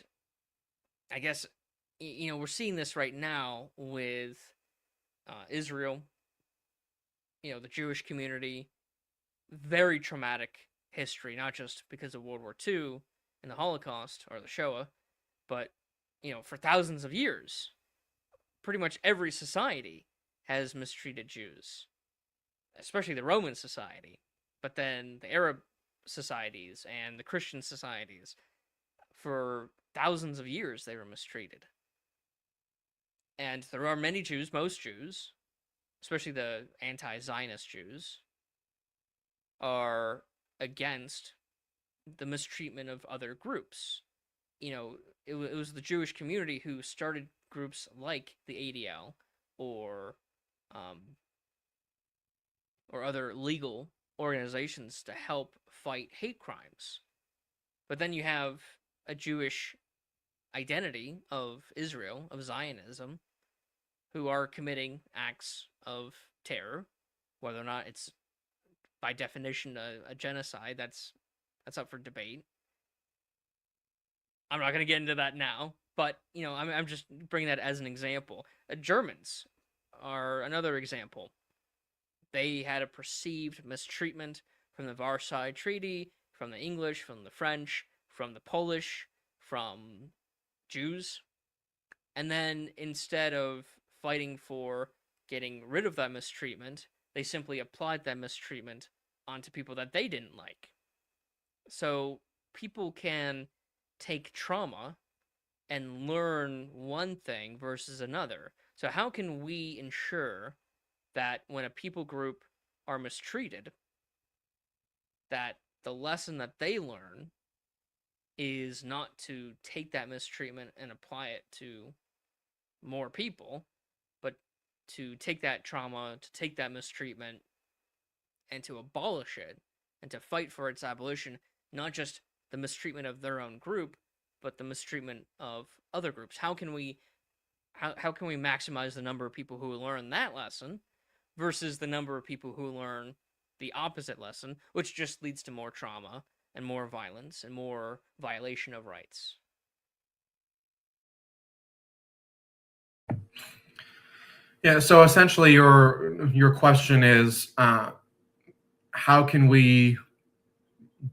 I guess, we're seeing this right now with Israel. the Jewish community, very traumatic history, not just because of World War II and the Holocaust or the Shoah, but for thousands of years, pretty much every society has mistreated Jews, especially the Roman society, but then the Arab societies and the Christian societies. For thousands of years, they were mistreated. And there are many Jews, most Jews, especially the anti Zionist Jews, are against the mistreatment of other groups. It was the Jewish community who started groups like the ADL or um, or other legal organizations to help fight hate crimes. But then you have a Jewish identity of Israel, of Zionism, who are committing acts of terror, whether or not it's by definition a genocide. That's up for debate. I'm not going to get into that now, but I'm just bringing that as an example. Germans are another example. They had a perceived mistreatment from the Versailles Treaty, from the English, from the French, from the Polish, from Jews. And then instead of fighting for getting rid of that mistreatment, they simply applied that mistreatment onto people that they didn't like. So people can take trauma and learn one thing versus another. So how can we ensure that when a people group are mistreated, that the lesson that they learn is not to take that mistreatment and apply it to more people, but to take that trauma, to take that mistreatment, and to abolish it, and to fight for its abolition, not just the mistreatment of their own group, but the mistreatment of other groups. How can we maximize the number of people who learn that lesson versus the number of people who learn the opposite lesson, which just leads to more trauma and more violence and more violation of rights? Yeah. So essentially, your question is, how can we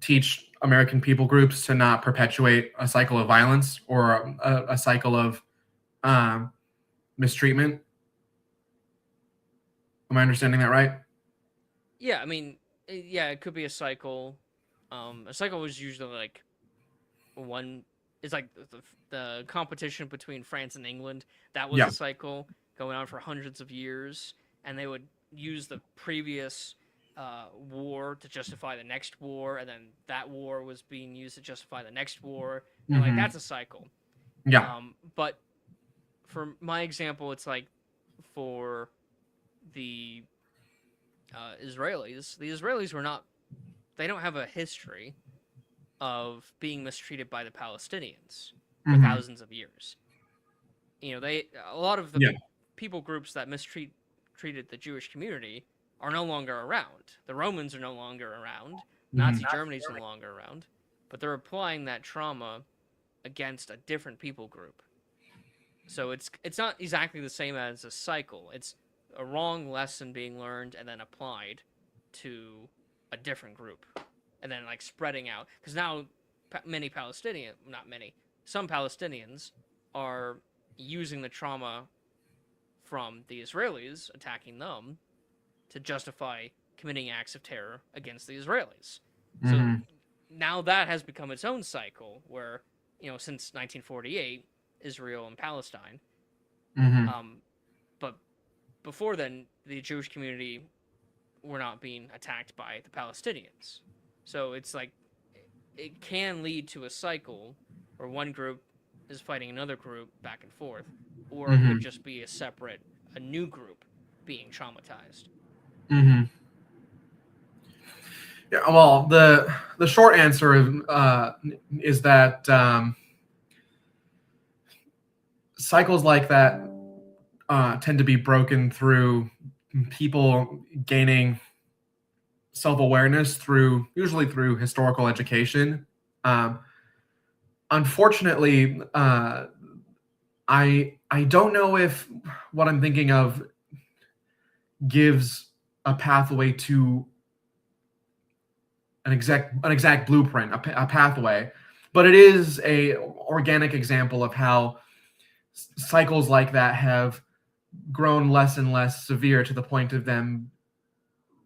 teach American people groups to not perpetuate a cycle of violence or a cycle of um, mistreatment? Am I understanding that right? Yeah, I mean, yeah, it could be a cycle. A cycle was usually like one. It's like the competition between France and England. That was a Yeah. cycle going on for hundreds of years, and they would use the previous war to justify the next war, and then that war was being used to justify the next war, and like Hmm. that's a cycle. Yeah. But for my example, it's like for the Israelis. The Israelis were not. They don't have a history of being mistreated by the Palestinians for Hmm. thousands of years. They a lot of the Yeah. people groups that treated the Jewish community are no longer around. The Romans are no longer around. Hmm. Nazi Germany is no longer around. But they're applying that trauma against a different people group. So it's not exactly the same as a cycle. It's a wrong lesson being learned and then applied to a different group, and then like spreading out. Because now many Palestinian, not many, some Palestinians are using the trauma from the Israelis attacking them to justify committing acts of terror against the Israelis. So Hmm. now that has become its own cycle where, since 1948, Israel and Palestine. Hmm. Um, but before then, the Jewish community were not being attacked by the Palestinians. So it's like it can lead to a cycle where one group is fighting another group back and forth, or it could Hmm. just be a new group being traumatized. Hmm. Yeah. Well, the short answer is that cycles like that tend to be broken through people gaining self-awareness usually through historical education. Um, Unfortunately, I don't know if what I'm thinking of gives a pathway to an exact blueprint, a pathway, but it is a organic example of how cycles like that have grown less and less severe to the point of them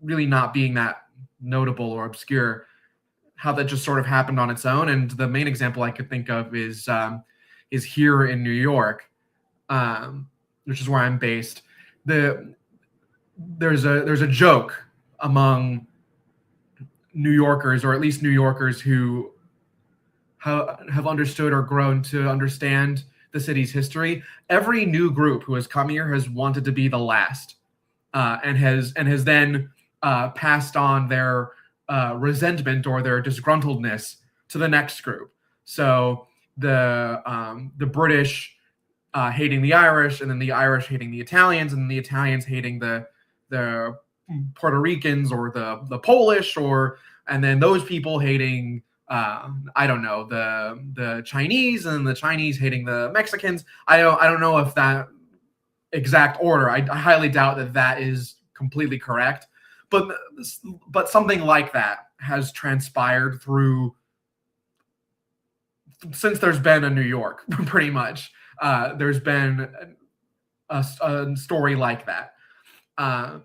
really not being that notable or obscure. How that just sort of happened on its own, and the main example I could think of is here in New York, which is where I'm based. The there's a joke among New Yorkers, or at least New Yorkers who have understood or grown to understand the city's history. Every new group who has come here has wanted to be the last, and has then passed on their resentment or their disgruntledness to the next group. So the British hating the Irish, and then the Irish hating the Italians, and the Italians hating the Puerto Ricans or the Polish, or and then those people hating I don't know, the Chinese, and the Chinese hating the Mexicans. I don't know if that exact order. I highly doubt that is completely correct, but something like that has transpired through since there's been a New York, pretty much. There's been a story like that. Uh,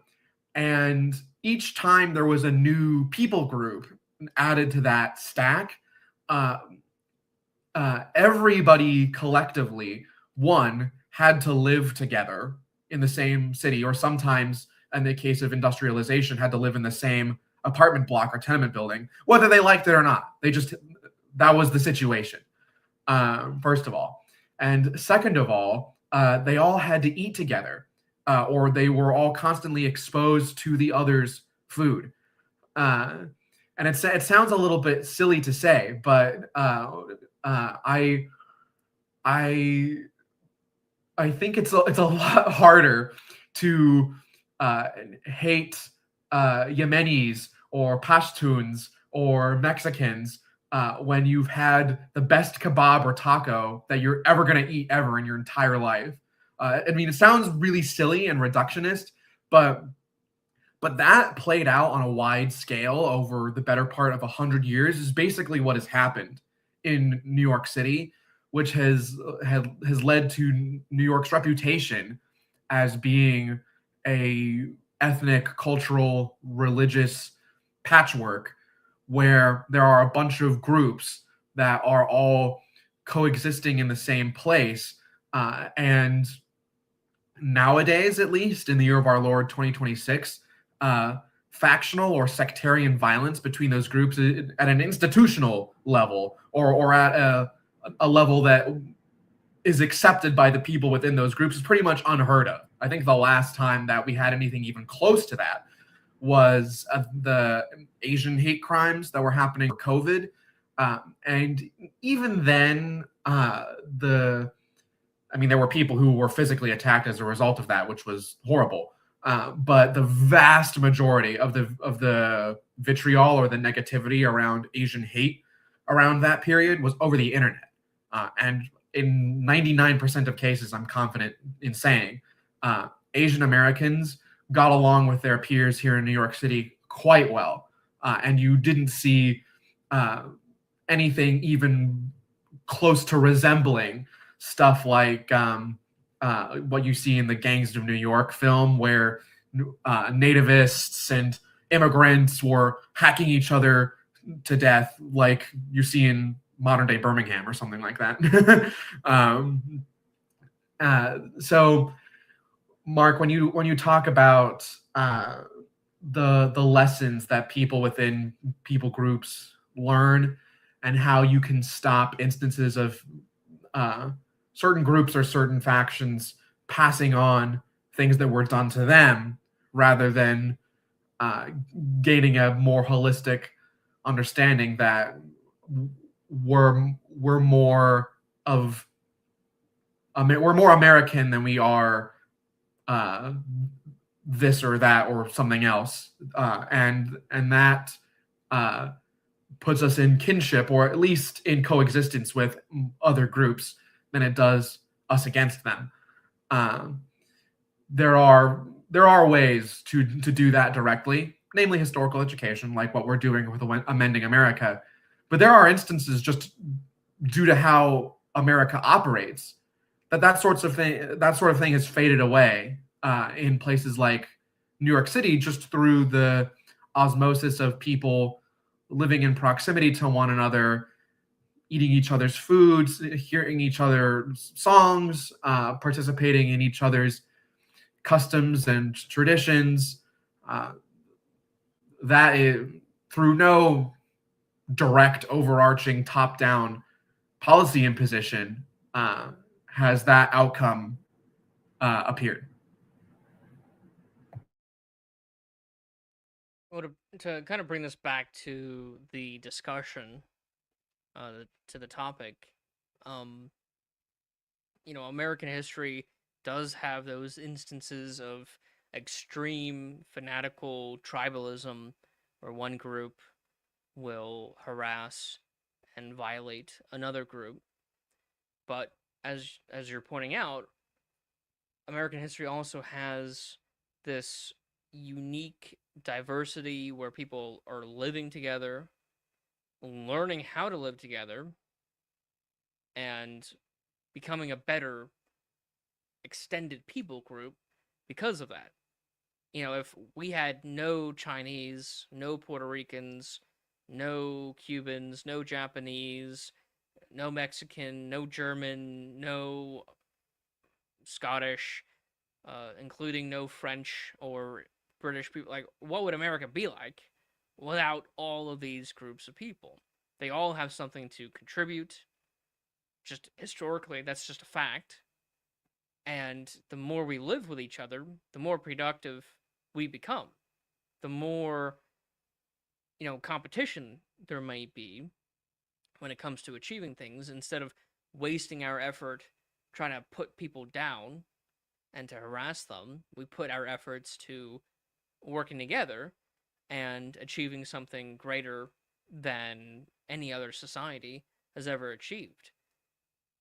and each time there was a new people group added to that stack, uh, everybody collectively, one, had to live together in the same city, or sometimes, in the case of industrialization, had to live in the same apartment block or tenement building, whether they liked it or not. That was the situation, first of all. And second of all, they all had to eat together, or they were all constantly exposed to the other's food. Uh, and it sounds a little bit silly to say, but I I I think it's a lot harder to hate Yemenis or Pashtuns or Mexicans when you've had the best kebab or taco that you're ever going to eat ever in your entire life. I mean, it sounds really silly and reductionist, but that played out on a wide scale over the better part of 100 years is basically what has happened in New York City, which has led to New York's reputation as being a ethnic, cultural, religious patchwork where there are a bunch of groups that are all coexisting in the same place. And nowadays, at least in the year of our Lord 2026, factional or sectarian violence between those groups at an institutional level, or at a level that is accepted by the people within those groups, is pretty much unheard of. I think the last time that we had anything even close to that was the Asian hate crimes that were happening for COVID. And even then, there were people who were physically attacked as a result of that, which was horrible. But the vast majority of the vitriol or the negativity around Asian hate around that period was over the internet. And in 99% of cases, I'm confident in saying, Asian Americans got along with their peers here in New York City quite well. And you didn't see anything even close to resembling stuff like what you see in the Gangs of New York film, where nativists and immigrants were hacking each other to death, like you see in modern day Birmingham or something like that. So, Mark, when you talk about the lessons that people within people groups learn, and how you can stop instances of certain groups or certain factions passing on things that were done to them, rather than gaining a more holistic understanding that we're more of we're more American than we are this or that or something else, and that puts us in kinship, or at least in coexistence with other groups, than it does us against them. There are there are ways to do that directly, namely historical education, like what we're doing with Amending America. But there are instances, just due to how America operates, that sort of thing has faded away in places like New York City, just through the osmosis of people living in proximity to one another, eating each other's foods, hearing each other's songs, participating in each other's customs and traditions. Uh, that is through no direct, overarching, top-down policy imposition uh, has that outcome appeared. Well, to kind of bring this back to the discussion, to the topic, um, American history does have those instances of extreme fanatical tribalism where one group will harass and violate another group. But as you're pointing out, American history also has this unique diversity where people are living together, learning how to live together, and becoming a better extended people group because of that. If we had no Chinese, no Puerto Ricans, no Cubans, no Japanese, no Mexican, no German, no Scottish, including no French or British people, like, what would America be like without all of these groups of people? They all have something to contribute. Just historically, that's just a fact. And the more we live with each other, the more productive we become. The more, competition there may be when it comes to achieving things, instead of wasting our effort trying to put people down and to harass them, we put our efforts to working together and achieving something greater than any other society has ever achieved.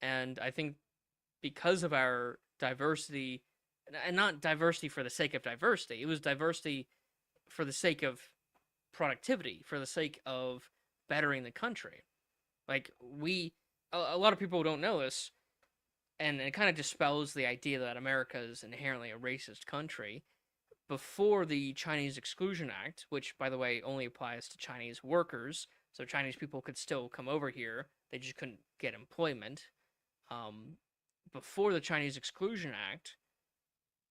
And I think because of our diversity, and not diversity for the sake of diversity, it was diversity for the sake of productivity, for the sake of bettering the country. Like, a lot of people don't know this, and it kind of dispels the idea that America is inherently a racist country. Before the Chinese Exclusion Act, which, by the way, only applies to Chinese workers, so Chinese people could still come over here, they just couldn't get employment. Um, Before the Chinese Exclusion Act,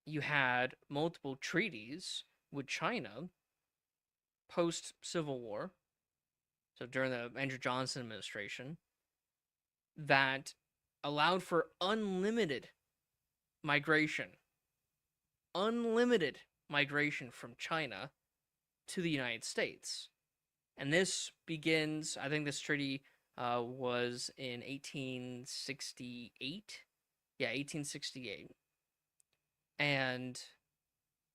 you had multiple treaties with China post Civil War, so during the Andrew Johnson administration, that allowed for migration, unlimited migration from China to the United States. And this begins, I think this treaty was in 1868. Yeah, 1868. And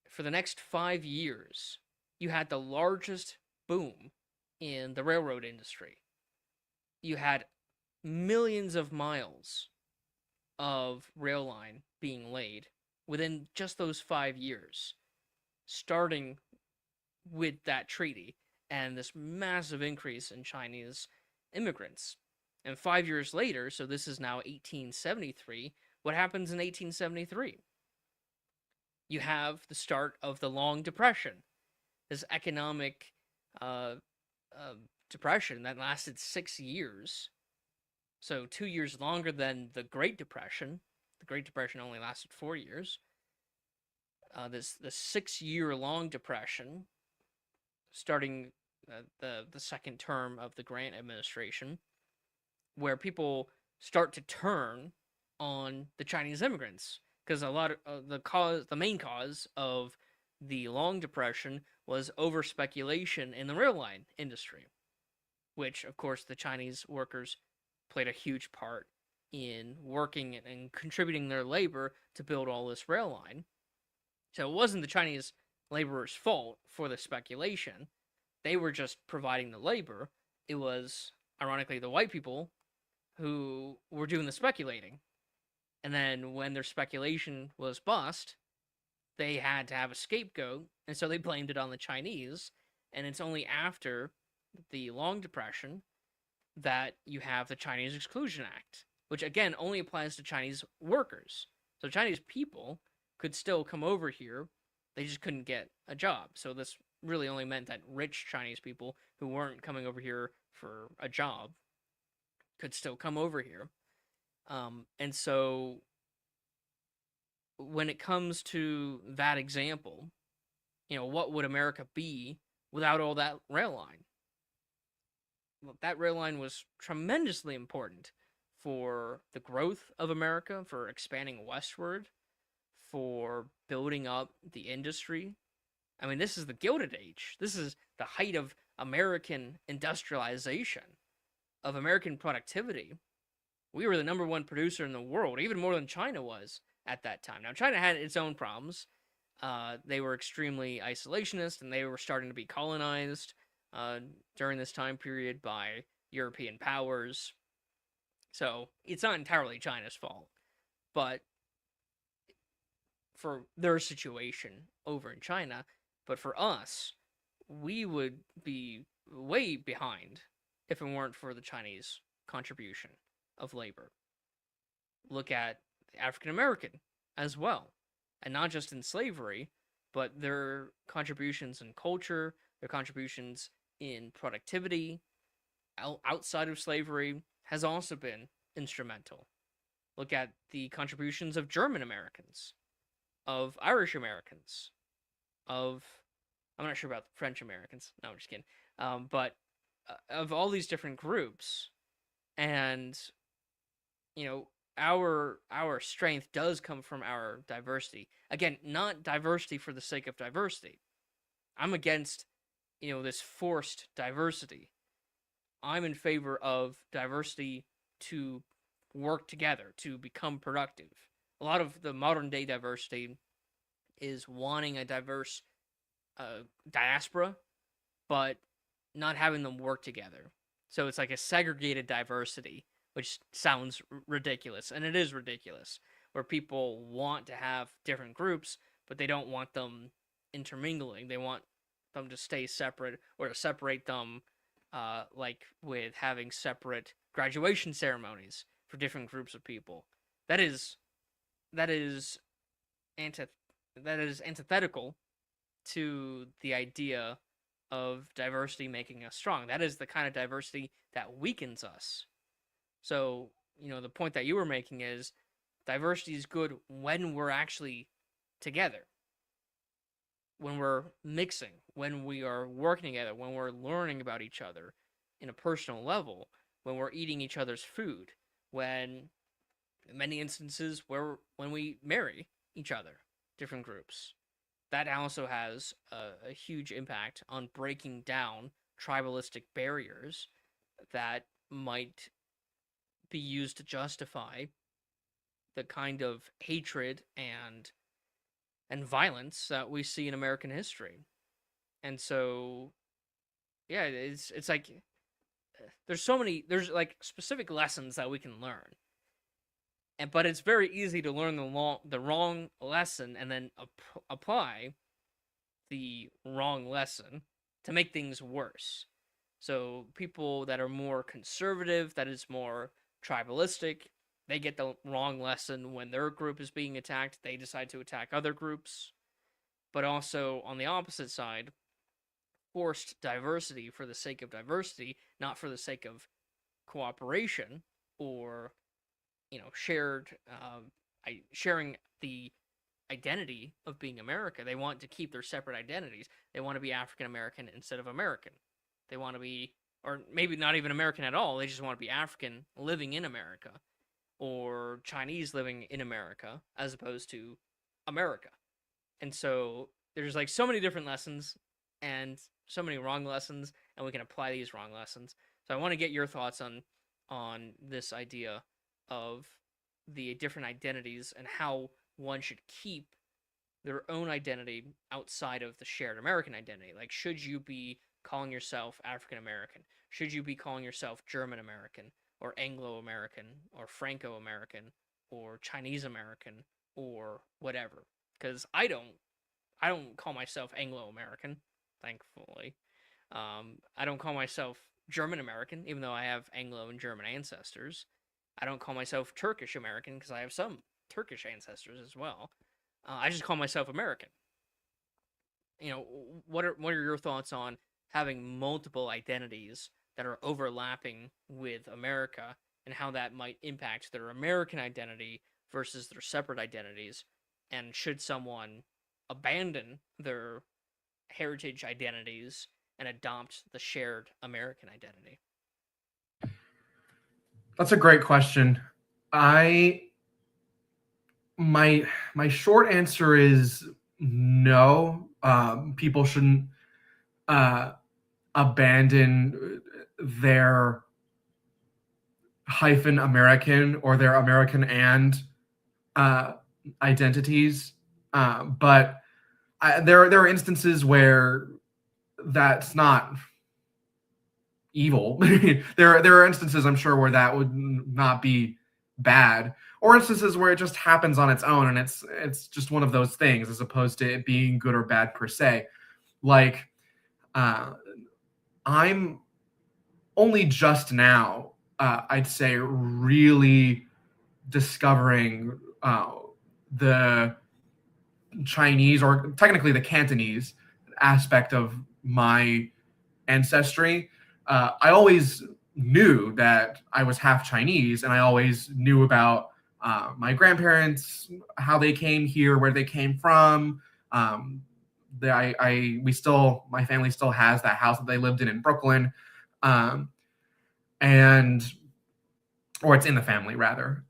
for the next 5 years, you had the largest boom in the railroad industry. You had millions of miles of rail line being laid within just those 5 years, starting with that treaty and this massive increase in Chinese immigrants. And 5 years later, so this is now 1873, what happens in 1873? You have the start of the Long Depression, this economic uh, uh, depression that lasted 6 years. So 2 years longer than the Great Depression. The Great Depression only lasted 4 years. The 6 year long depression, starting the second term of the Grant administration, where people start to turn on the Chinese immigrants, because a lot of the main cause of the long depression was over speculation in the rail line industry, which of course the Chinese workers played a huge part in working and contributing their labor to build all this rail line. So it wasn't the Chinese laborers' fault for the speculation. They were just providing the labor. It was, ironically, the white people who were doing the speculating. And then when their speculation was bust, they had to have a scapegoat, and so they blamed it on the Chinese. And it's only after the Long Depression that you have the Chinese Exclusion Act, which again only applies to Chinese workers. So Chinese people could still come over here, they just couldn't get a job. So this really only meant that rich Chinese people who weren't coming over here for a job could still come over here. And so when it comes to that example, what would America be without all that rail line? Well, that rail line was tremendously important for the growth of America, for expanding westward, for building up the industry. I mean, this is the Gilded Age. This is the height of American industrialization, of American productivity. We were the number one producer in the world, even more than China was at that time. Now, China had its own problems. They were extremely isolationist, and they were starting to be colonized during this time period by European powers. So it's not entirely China's fault, but for their situation over in China, but for us, we would be way behind if it weren't for the Chinese contribution of labor. Look at the African American as well, and not just in slavery, but their contributions in culture, their contributions in productivity outside of slavery has also been instrumental. Look at the contributions of German Americans, of Irish Americans, of I'm not sure about French Americans. No, I'm just kidding. But of all these different groups, and our strength does come from our diversity. Again, not diversity for the sake of diversity. I'm against this forced diversity. I'm in favor of diversity to work together, to become productive. A lot of the modern day diversity is wanting a diverse diaspora, but not having them work together. So it's like a segregated diversity, which sounds ridiculous, and it is ridiculous, where people want to have different groups, but they don't want them intermingling. They want them to stay separate, or to separate them, like with having separate graduation ceremonies for different groups of people. That is that is anti that is antithetical to the idea of diversity making us strong. That is the kind of diversity that weakens us. So, the point that you were making is diversity is good when we're actually together, when we're mixing, when we are working together, when we're learning about each other in a personal level, when we're eating each other's food, when in many instances when we marry each other, different groups. That also has a huge impact on breaking down tribalistic barriers that might be used to justify the kind of hatred and violence that we see in American history. And so, yeah, it's like there's like specific lessons that we can learn, but it's very easy to learn the wrong lesson and then apply the wrong lesson to make things worse. So people that are more conservative, that is more tribalistic, they get the wrong lesson when their group is being attacked. They decide to attack other groups. But also on the opposite side, forced diversity for the sake of diversity, not for the sake of cooperation or sharing the identity of being America. They want to keep their separate identities. They want to be African American instead of American. They want to be, or maybe not even American at all. They just want to be African living in America, or Chinese living in America, as opposed to America. And so there's like so many different lessons and so many wrong lessons, and we can apply these wrong lessons. So I want to get your thoughts on this idea of the different identities and how one should keep their own identity outside of the shared American identity. Like, should you be calling yourself African American? Should you be calling yourself German American, or Anglo American, or Franco American, or Chinese American, or whatever? Because I don't. I don't call myself Anglo American, thankfully. I don't call myself German American, even though I have Anglo and German ancestors. I don't call myself Turkish American because I have some Turkish ancestors as well. I just call myself American. What are your thoughts on having multiple identities that are overlapping with America and how that might impact their American identity versus their separate identities? And should someone abandon their heritage identities and adopt the shared American identity? That's a great question. I my short answer is no. People shouldn't uh, abandon their hyphen American or their American and uh, identities. But there are instances where that's not evil. There are instances I'm sure where that would not be bad, or instances where it just happens on its own and it's just one of those things as opposed to it being good or bad per se. Like uh, I'm only just now, I'd say, really discovering the Chinese, or technically the Cantonese aspect of my ancestry. I always knew that I was half Chinese, and I always knew about my grandparents, how they came here, where they came from. Um, we still, my family still has that house that they lived in Brooklyn, um, and or it's in the family rather.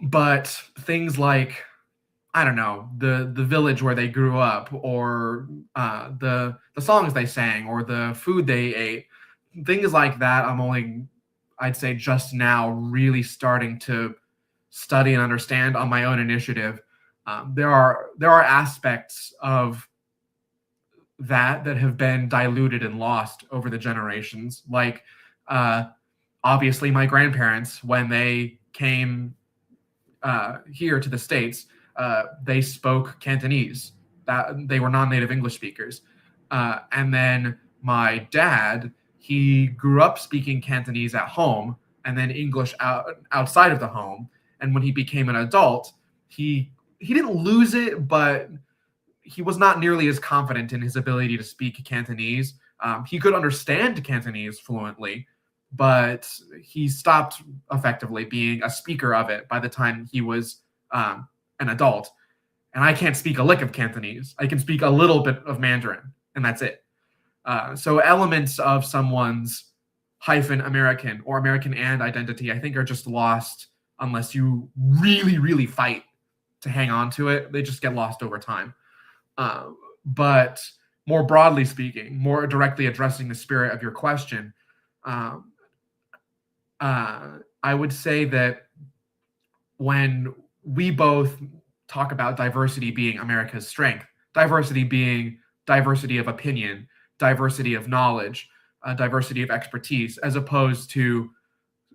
But things like, I don't know, the village where they grew up, or the songs they sang, or the food they ate, things like that. I'm only, I'd say, just now really starting to study and understand on my own initiative. There are aspects of that have been diluted and lost over the generations. Like uh, obviously, my grandparents, when they came here to the States, they spoke Cantonese. That they were non-native English speakers. And then my dad, he grew up speaking Cantonese at home, and then English outside of the home. And when he became an adult, he didn't lose it, but he was not nearly as confident in his ability to speak Cantonese. He could understand Cantonese fluently, but he stopped effectively being a speaker of it by the time he was an adult. And I can't speak a lick of Cantonese. I can speak a little bit of Mandarin, and that's it. So elements of someone's hyphen American or American and identity, I think, are just lost unless you really, really fight to hang on to it. They just get lost over time. But more broadly speaking, more directly addressing the spirit of your question, um, I would say that when we both talk about diversity being America's strength, diversity being diversity of opinion, diversity of knowledge, diversity of expertise, as opposed to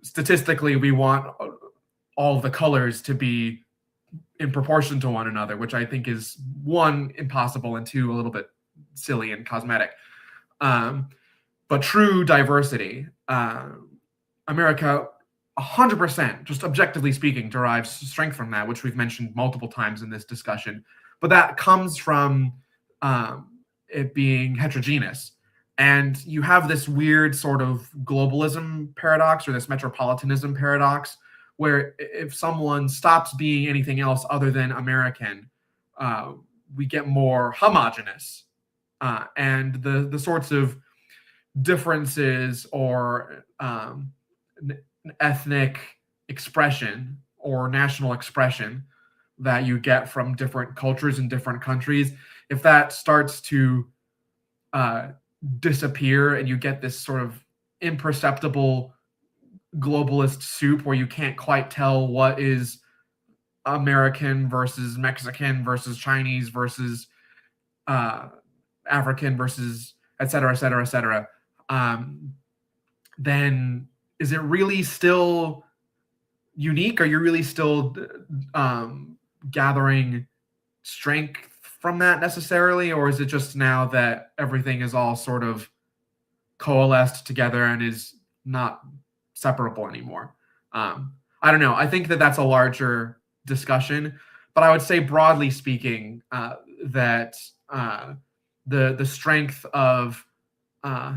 statistically, we want all the colors to be in proportion to one another, which I think is, one, impossible, and two, a little bit silly and cosmetic. But true diversity, America, 100%, just objectively speaking, derives strength from that, which we've mentioned multiple times in this discussion. But that comes from it being heterogeneous. And you have this weird sort of globalism paradox, or this metropolitanism paradox, where if someone stops being anything else other than American, we get more homogenous. And the sorts of differences or ethnic expression or national expression that you get from different cultures in different countries, if that starts to disappear and you get this sort of imperceptible globalist soup where you can't quite tell what is American versus Mexican versus Chinese versus uh, African versus et cetera, et cetera, et cetera, then is it really still unique? Are you really still gathering strength from that necessarily, or is it just now that everything is all sort of coalesced together and is not separable anymore? I don't know. I think that that's a larger discussion, but I would say broadly speaking that uh, the strength of uh,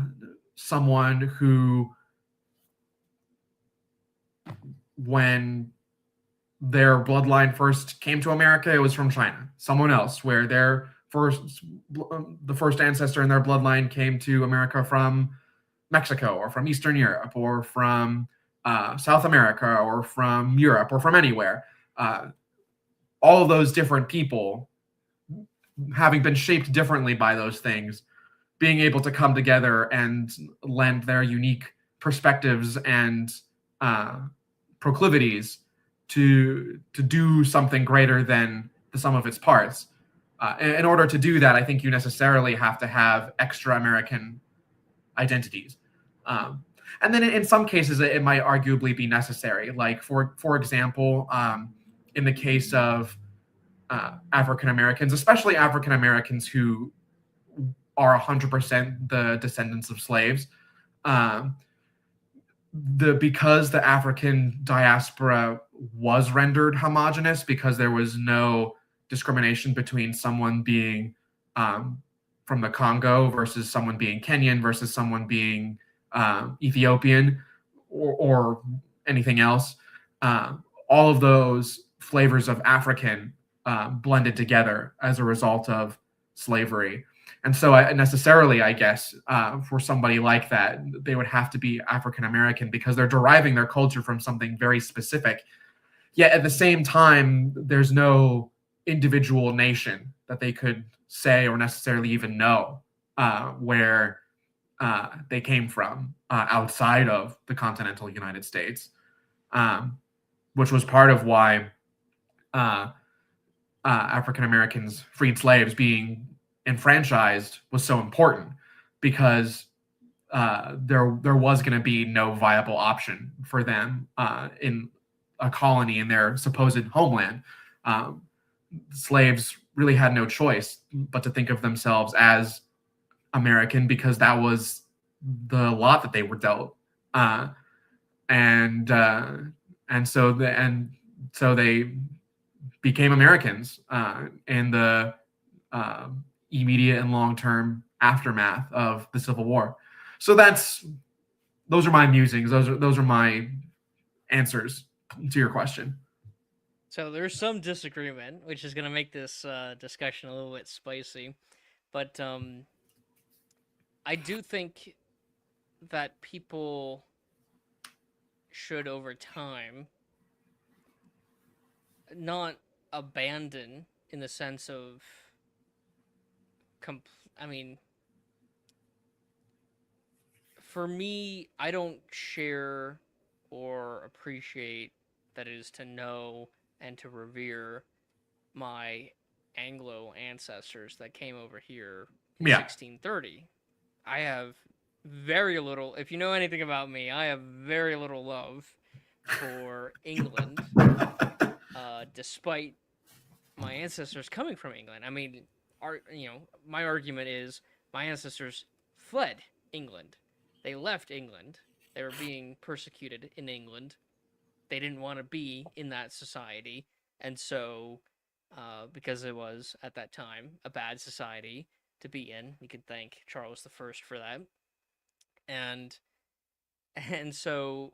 someone who, when their bloodline first came to America, it was from China. Someone else, where the first ancestor in their bloodline came to America from Mexico or from Eastern Europe or from South America or from Europe or from anywhere. Uh, all of those different people, having been shaped differently by those things, being able to come together and lend their unique perspectives and uh, proclivities to do something greater than the sum of its parts. In order to do that, I think you necessarily have to have extra American identities. Um, and then in some cases, it might arguably be necessary. Like for example, in the case of African Americans, especially African Americans who are 100% the descendants of slaves, um, because the African diaspora was rendered homogenous because there was no discrimination between someone being um, from the Congo versus someone being Kenyan versus someone being Ethiopian or anything else. All of those flavors of African blended together as a result of slavery. And so, necessarily, I guess, for somebody like that, they would have to be African American because they're deriving their culture from something very specific. Yet at the same time, there's no individual nation that they could say or necessarily even know where they came from outside of the continental United States, which was part of why uh, African Americans, freed slaves, being enfranchised was so important because there was going to be no viable option for them in a colony in their supposed homeland. Um, Slaves really had no choice but to think of themselves as American because that was the lot that they were dealt, uh, and uh, and so they became Americans in the uh, immediate and long term aftermath of the Civil War. So those are my musings. Those are my answers to your question. So there's some disagreement, which is going to make this discussion a little bit spicy. But I do think that people should, over time, not abandon in the sense of I mean, for me, I don't share or appreciate that it is to know and to revere my Anglo ancestors that came over here in Yeah. 1630. I have very little, if you know anything about me, I have very little love for England, despite my ancestors coming from England. I mean, my argument is my ancestors fled England. They left England. They were being persecuted in England. They didn't want to be in that society, and so, because it was at that time a bad society to be in, you could thank Charles the for that. And and so,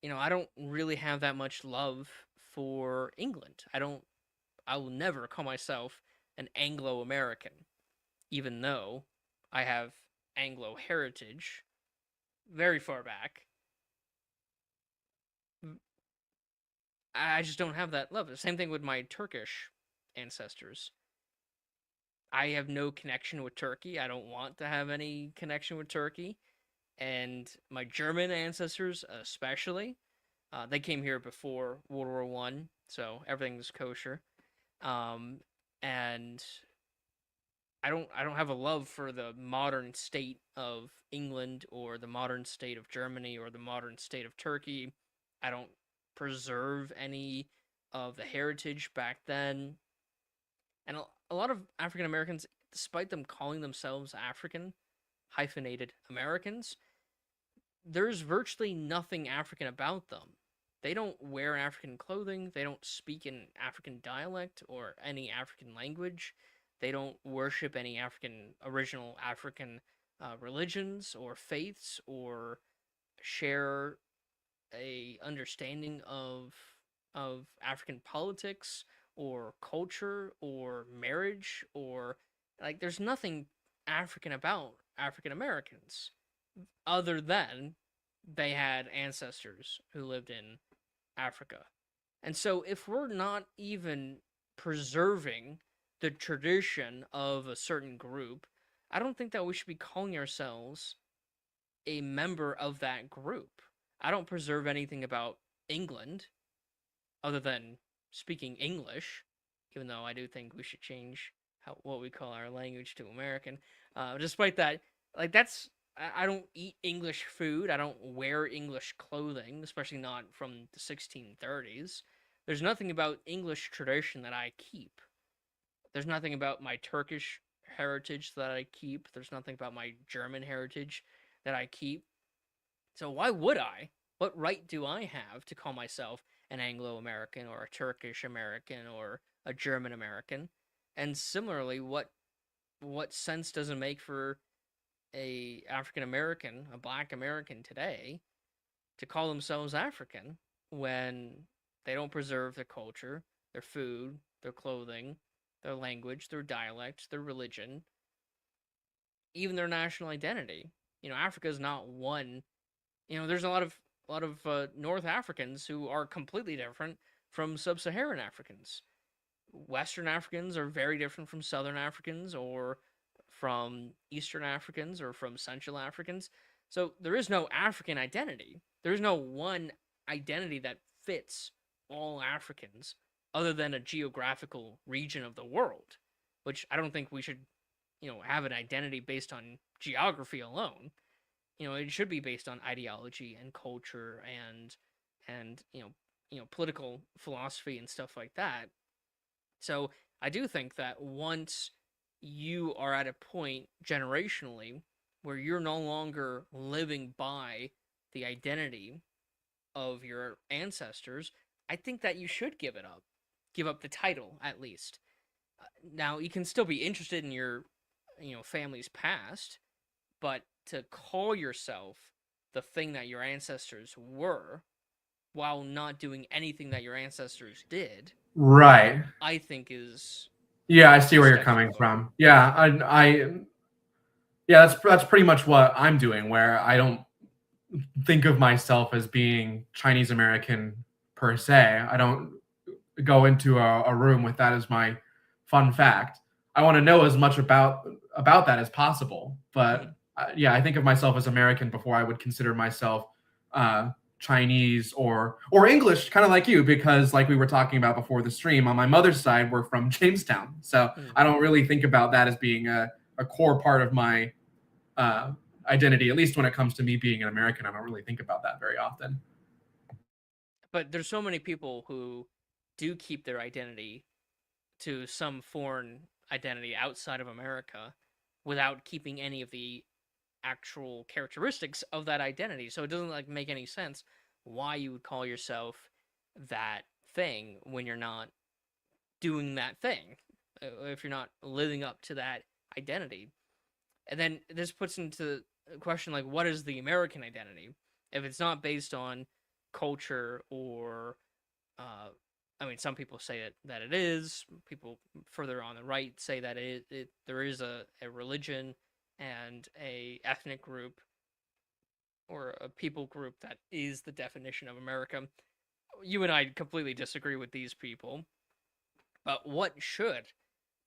I don't really have that much love for England. I will never call myself an Anglo American, even though I have Anglo heritage very far back. I just don't have that love. The same thing with my Turkish ancestors. I have no connection with Turkey. I don't want to have any connection with Turkey. And my German ancestors, especially, they came here before World War I, so everything's kosher. Um, and I don't have a love for the modern state of England or the modern state of Germany or the modern state of Turkey. I don't preserve any of the heritage back then. And a lot of African Americans, despite them calling themselves African, hyphenated Americans, there's virtually nothing African about them. They don't wear African clothing, they don't speak in African dialect or any African language, they don't worship any original African religions or faiths, or share a understanding of African politics or culture or marriage, or like there's nothing African about African Americans other than they had ancestors who lived in Africa. And so if we're not even preserving the tradition of a certain group, I don't think that we should be calling ourselves a member of that group. I don't preserve anything about England other than speaking English, even though I do think we should change what we call our language to American. Despite that, like I don't eat English food. I don't wear English clothing, especially not from the 1630s. There's nothing about English tradition that I keep. There's nothing about my Turkish heritage that I keep. There's nothing about my German heritage that I keep. So why would I? What right do I have to call myself an Anglo American or a Turkish American or a German American? And similarly, what sense does it make for a African American, a Black American today, to call themselves African when they don't preserve their culture, their food, their clothing, their language, their dialect, their religion, even their national identity? Africa is not one. There's a lot of North Africans who are completely different from sub-Saharan Africans. Western Africans are very different from Southern Africans, or from Eastern Africans, or from Central Africans. So there is no African identity. There is no one identity that fits all Africans other than a geographical region of the world, which I don't think we should, have an identity based on geography alone. It should be based on ideology and culture and political philosophy and stuff like that. So I do think that once you are at a point generationally where you're no longer living by the identity of your ancestors, I think that you should give it up. Give up the title, at least. Now, you can still be interested in your, family's past, but to call yourself the thing that your ancestors were while not doing anything that your ancestors did, Right. I think is Yeah, I see a where you're step too coming far. from. Yeah, yeah, that's pretty much what I'm doing. Where I don't think of myself as being Chinese American per se. I don't go into a room with that as my fun fact. I want to know as much about that as possible. Mhm. But yeah, I think of myself as American before I would consider myself Chinese or English, kind of like you, because like we were talking about before the stream, on my mother's side, we're from Jamestown, so Mhm. I don't really think about that as being a core part of my uh, identity. At least when it comes to me being an American, I don't really think about that very often. But there's so many people who do keep their identity to some foreign identity outside of America without keeping any of the actual characteristics of that identity. So it doesn't like make any sense why you would call yourself that thing when you're not doing that thing. If you're not living up to that identity. And then this puts into question, like, what is the American identity? If it's not based on culture or I mean, some people say that it is. People further on the right say that there is a religion and a ethnic group or a people group that is the definition of America. You and I completely disagree with these people. But what should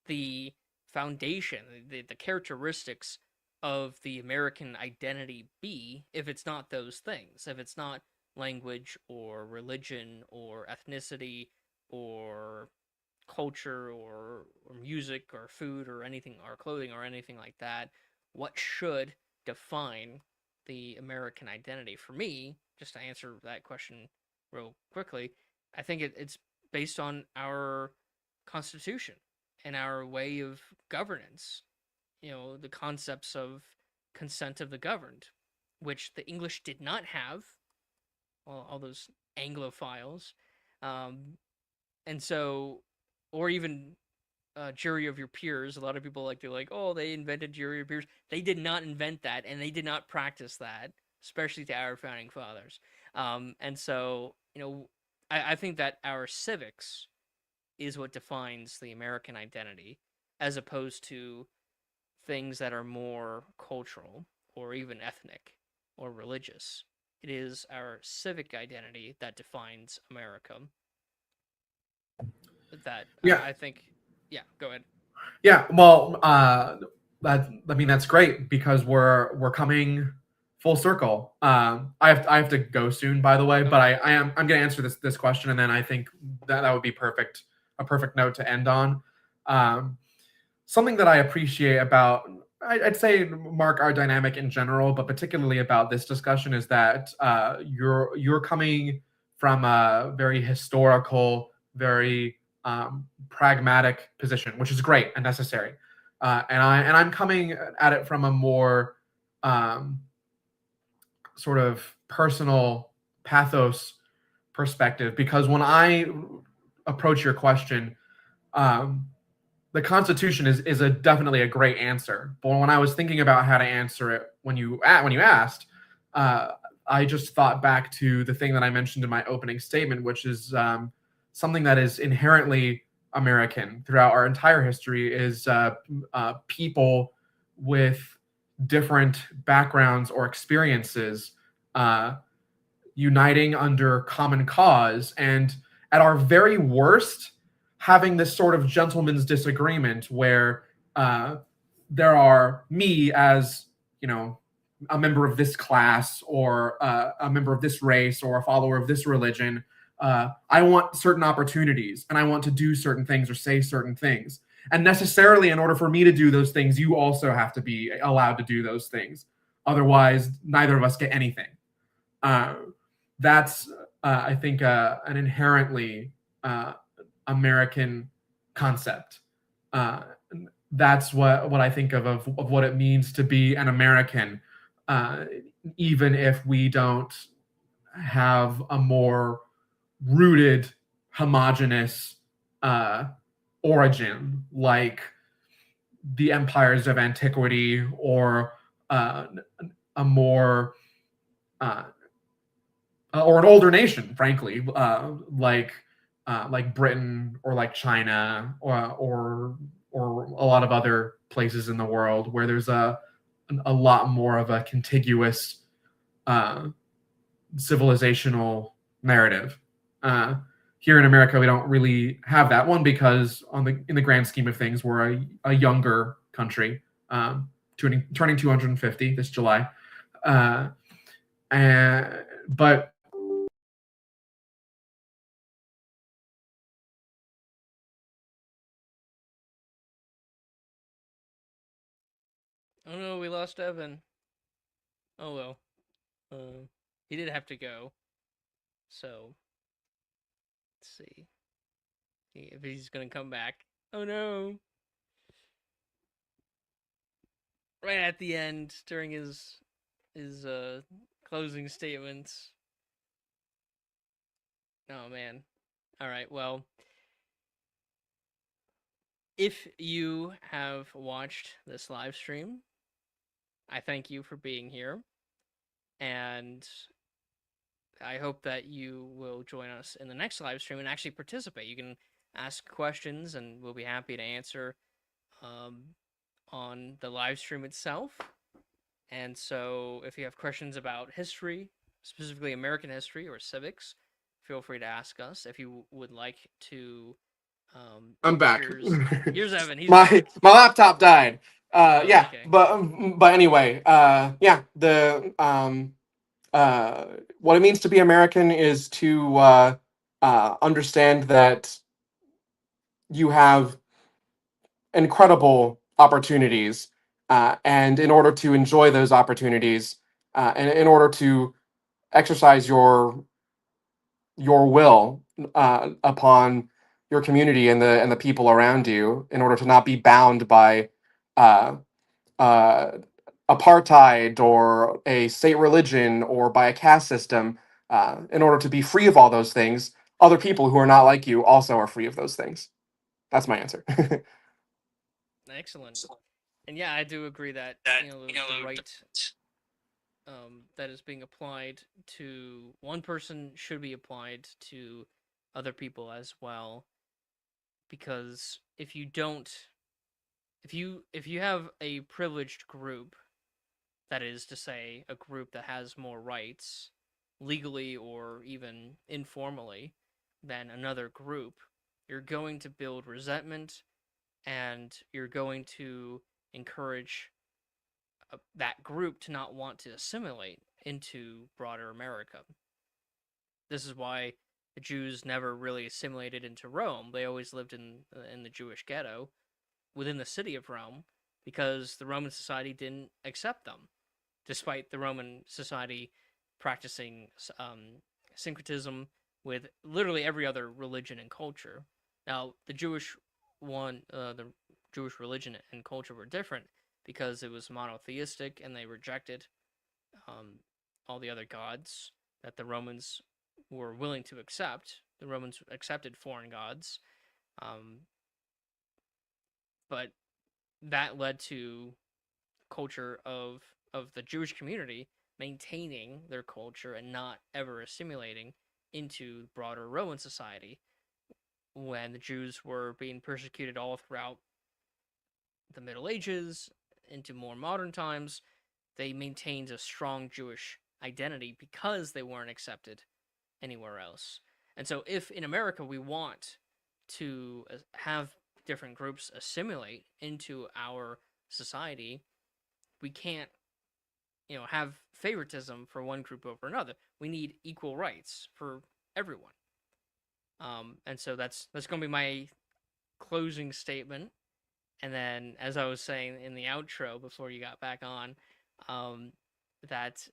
the foundation, the characteristics of the American identity be if it's not those things? If it's not language or religion or ethnicity or culture or music or food or anything or clothing or anything like that, what should define the American identity? For me, just to answer that question real quickly, I think it's based on our Constitution and our way of governance. The concepts of consent of the governed, which the English did not have, all those Anglophiles. Um, and so, or even jury of your peers. A lot of people like, oh, they invented jury of peers. They did not invent that, and they did not practice that, especially to our founding fathers. And so, I think that our civics is what defines the American identity, as opposed to things that are more cultural or even ethnic or religious. It is our civic identity that defines America. That Yeah, I think, yeah, go ahead. yeah. Well, I mean that's great because we're coming full circle. I have to go soon, by the way, but Okay. I'm going to answer this question, and then I think that would be perfect, a perfect note to end on. Um, Something that I appreciate about, I'd say, Mark, our dynamic in general, but particularly about this discussion, is that you're coming from a very historical, very pragmatic position, which is great and necessary. And I'm coming at it from a more um, sort of personal pathos perspective, because when I approach your question, um, the Constitution is a definitely a great answer. But when I was thinking about how to answer it when you asked, uh, I just thought back to the thing that I mentioned in my opening statement, which is something that is inherently American throughout our entire history is people with different backgrounds or experiences uh, uniting under common cause, and at our very worst having this sort of gentleman's disagreement where uh, there are me as a member of this class, or a member of this race, or a follower of this religion. I want certain opportunities and I want to do certain things or say certain things, and necessarily in order for me to do those things you also have to be allowed to do those things, otherwise neither of us get anything. uh, that's I think an inherently uh, American concept. Uh, that's what I think of what it means to be an American, uh, even if we don't have a more rooted, homogenous uh, origin like the empires of antiquity, or uh, a more uh, or an older nation, frankly, like Britain, or like China, or a lot of other places in the world where there's a lot more of a contiguous uh, civilizational narrative. Uh, Here in America, we don't really have that one because, in the grand scheme of things, we're a younger country, turning 250 this July. Uh, but Oh no, we lost Evan. Oh well. Uh, he did have to go. So let's see if he's gonna come back. Oh no! Right at the end, during his closing statements. Oh man. All right. Well, if you have watched this live stream, I thank you for being here, and I hope that you will join us in the next live stream and actually participate. You can ask questions, and we'll be happy to answer um, on the live stream itself. And so, if you have questions about history, specifically American history or civics, feel free to ask us. If you would like to, I'm back. here's Evan. He's my back. my laptop died. Oh, Yeah, okay. but anyway, yeah, the uh, what it means to be American is to understand that you have incredible opportunities, and in order to enjoy those opportunities, and in order to exercise your will upon your community and the people around you in order to not be bound by uh, uh, apartheid or a state religion or by a caste system. In order to be free of all those things, other people who are not like you also are free of those things. That's my answer. Excellent. And yeah, I do agree that the right that is being applied to one person should be applied to other people as well. Because if you have a privileged group, that is to say, a group that has more rights, legally or even informally, than another group, you're going to build resentment and you're going to encourage that group to not want to assimilate into broader America. This is why the Jews never really assimilated into Rome. They always lived in the Jewish ghetto within the city of Rome because the Roman society didn't accept them, despite the Roman society practicing syncretism with literally every other religion and culture. Now, the Jewish religion and culture were different because it was monotheistic and they rejected um, all the other gods that the Romans were willing to accept. The Romans accepted foreign gods, um, but that led to culture of the Jewish community maintaining their culture and not ever assimilating into broader Roman society when the Jews were being persecuted all throughout the Middle Ages into more modern times. They maintained a strong Jewish identity because they weren't accepted anywhere else. And so if in America we want to have different groups assimilate into our society, we can't have favoritism for one group over another. We need equal rights for everyone. And so that's going to be my closing statement. And then, as I was saying in the outro before you got back on, um, that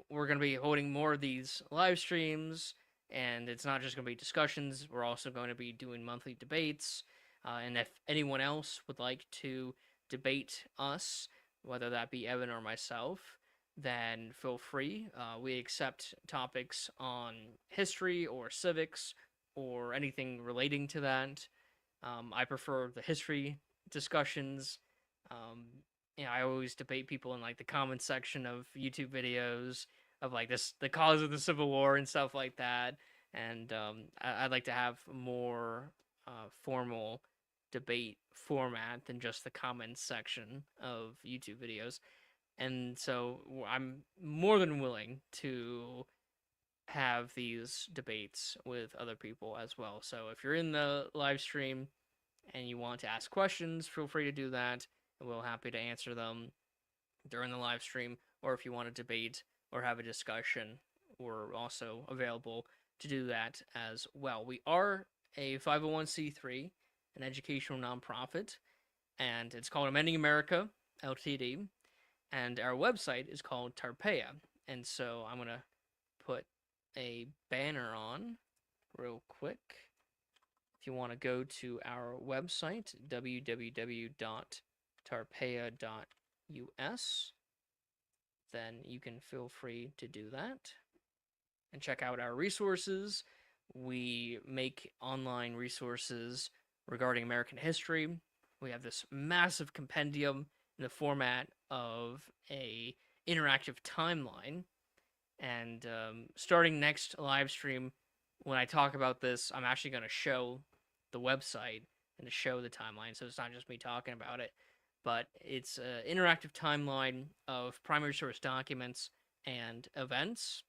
we're going to be holding more of these live streams, and it's not just going to be discussions. We're also going to be doing monthly debates. And if anyone else would like to debate us, whether that be Evan or myself, then feel free. We accept topics on history or civics or anything relating to that. I prefer the history discussions. Um, I always debate people in like the comment section of YouTube videos of like the cause of the Civil War and stuff like that. And I'd like to have more formal debate format than just the comments section of YouTube videos. And so I'm more than willing to have these debates with other people as well. So if you're in the live stream and you want to ask questions, feel free to do that. And we'll happy to answer them during the live stream. Or if you want to debate or have a discussion, we're also available to do that as well. We are a 501c3, an educational nonprofit, and it's called Amending America, Ltd. And our website is called Tarpeia. And so I'm going to put a banner on real quick. If you want to go to our website, www.tarpeia.us, then you can feel free to do that and check out our resources. We make online resources regarding American history. We have this massive compendium in the format of a interactive timeline. And starting next live stream, when I talk about this, I'm actually going to show the website and to show the timeline. So it's not just me talking about it, but it's an interactive timeline of primary source documents and events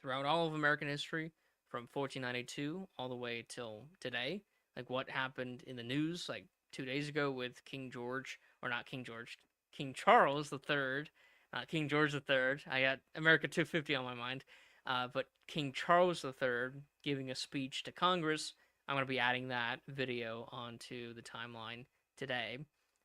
throughout all of American history from 1492 all the way till today. Like what happened in the news like 2 days ago with King George, or not King George, King Charles the Third, not King George the Third. I got America 250 on my mind. But King Charles the Third giving a speech to Congress. I'm going to be adding that video onto the timeline today.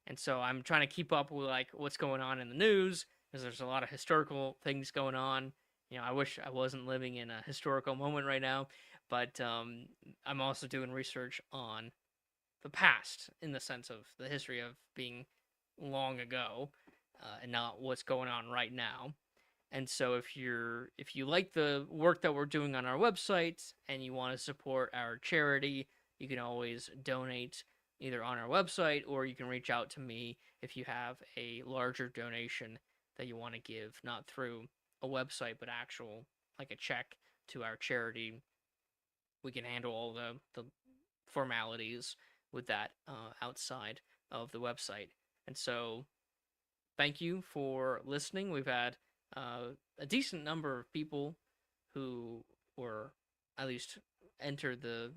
And so I'm trying to keep up with like what's going on in the news because there's a lot of historical things going on. I wish I wasn't living in a historical moment right now, but I'm also doing research on the past in the sense of the history of being long ago, and not what's going on right now. And so if you like the work that we're doing on our website and you want to support our charity, you can always donate either on our website, or you can reach out to me if you have a larger donation that you want to give, not through a website but actual, like a check to our charity. We can handle all the formalities with that outside of the website. And so thank you for listening. We've had a decent number of people who were at least entered the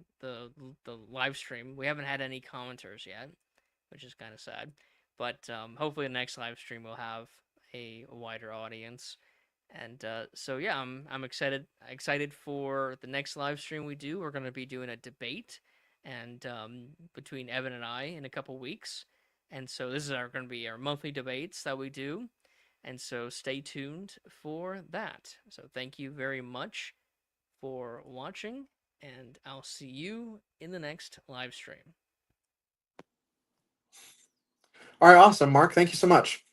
live stream. We haven't had any commenters yet, which is kind of sad. But hopefully the next live stream will have a wider audience. And so yeah, I'm excited for the next live stream we do. We're going to be doing a debate, and between Evan and I in a couple weeks. And so this is going to be our monthly debates that we do. And so stay tuned for that. So thank you very much for watching, and I'll see you in the next live stream. All right, awesome, Mark. Thank you so much.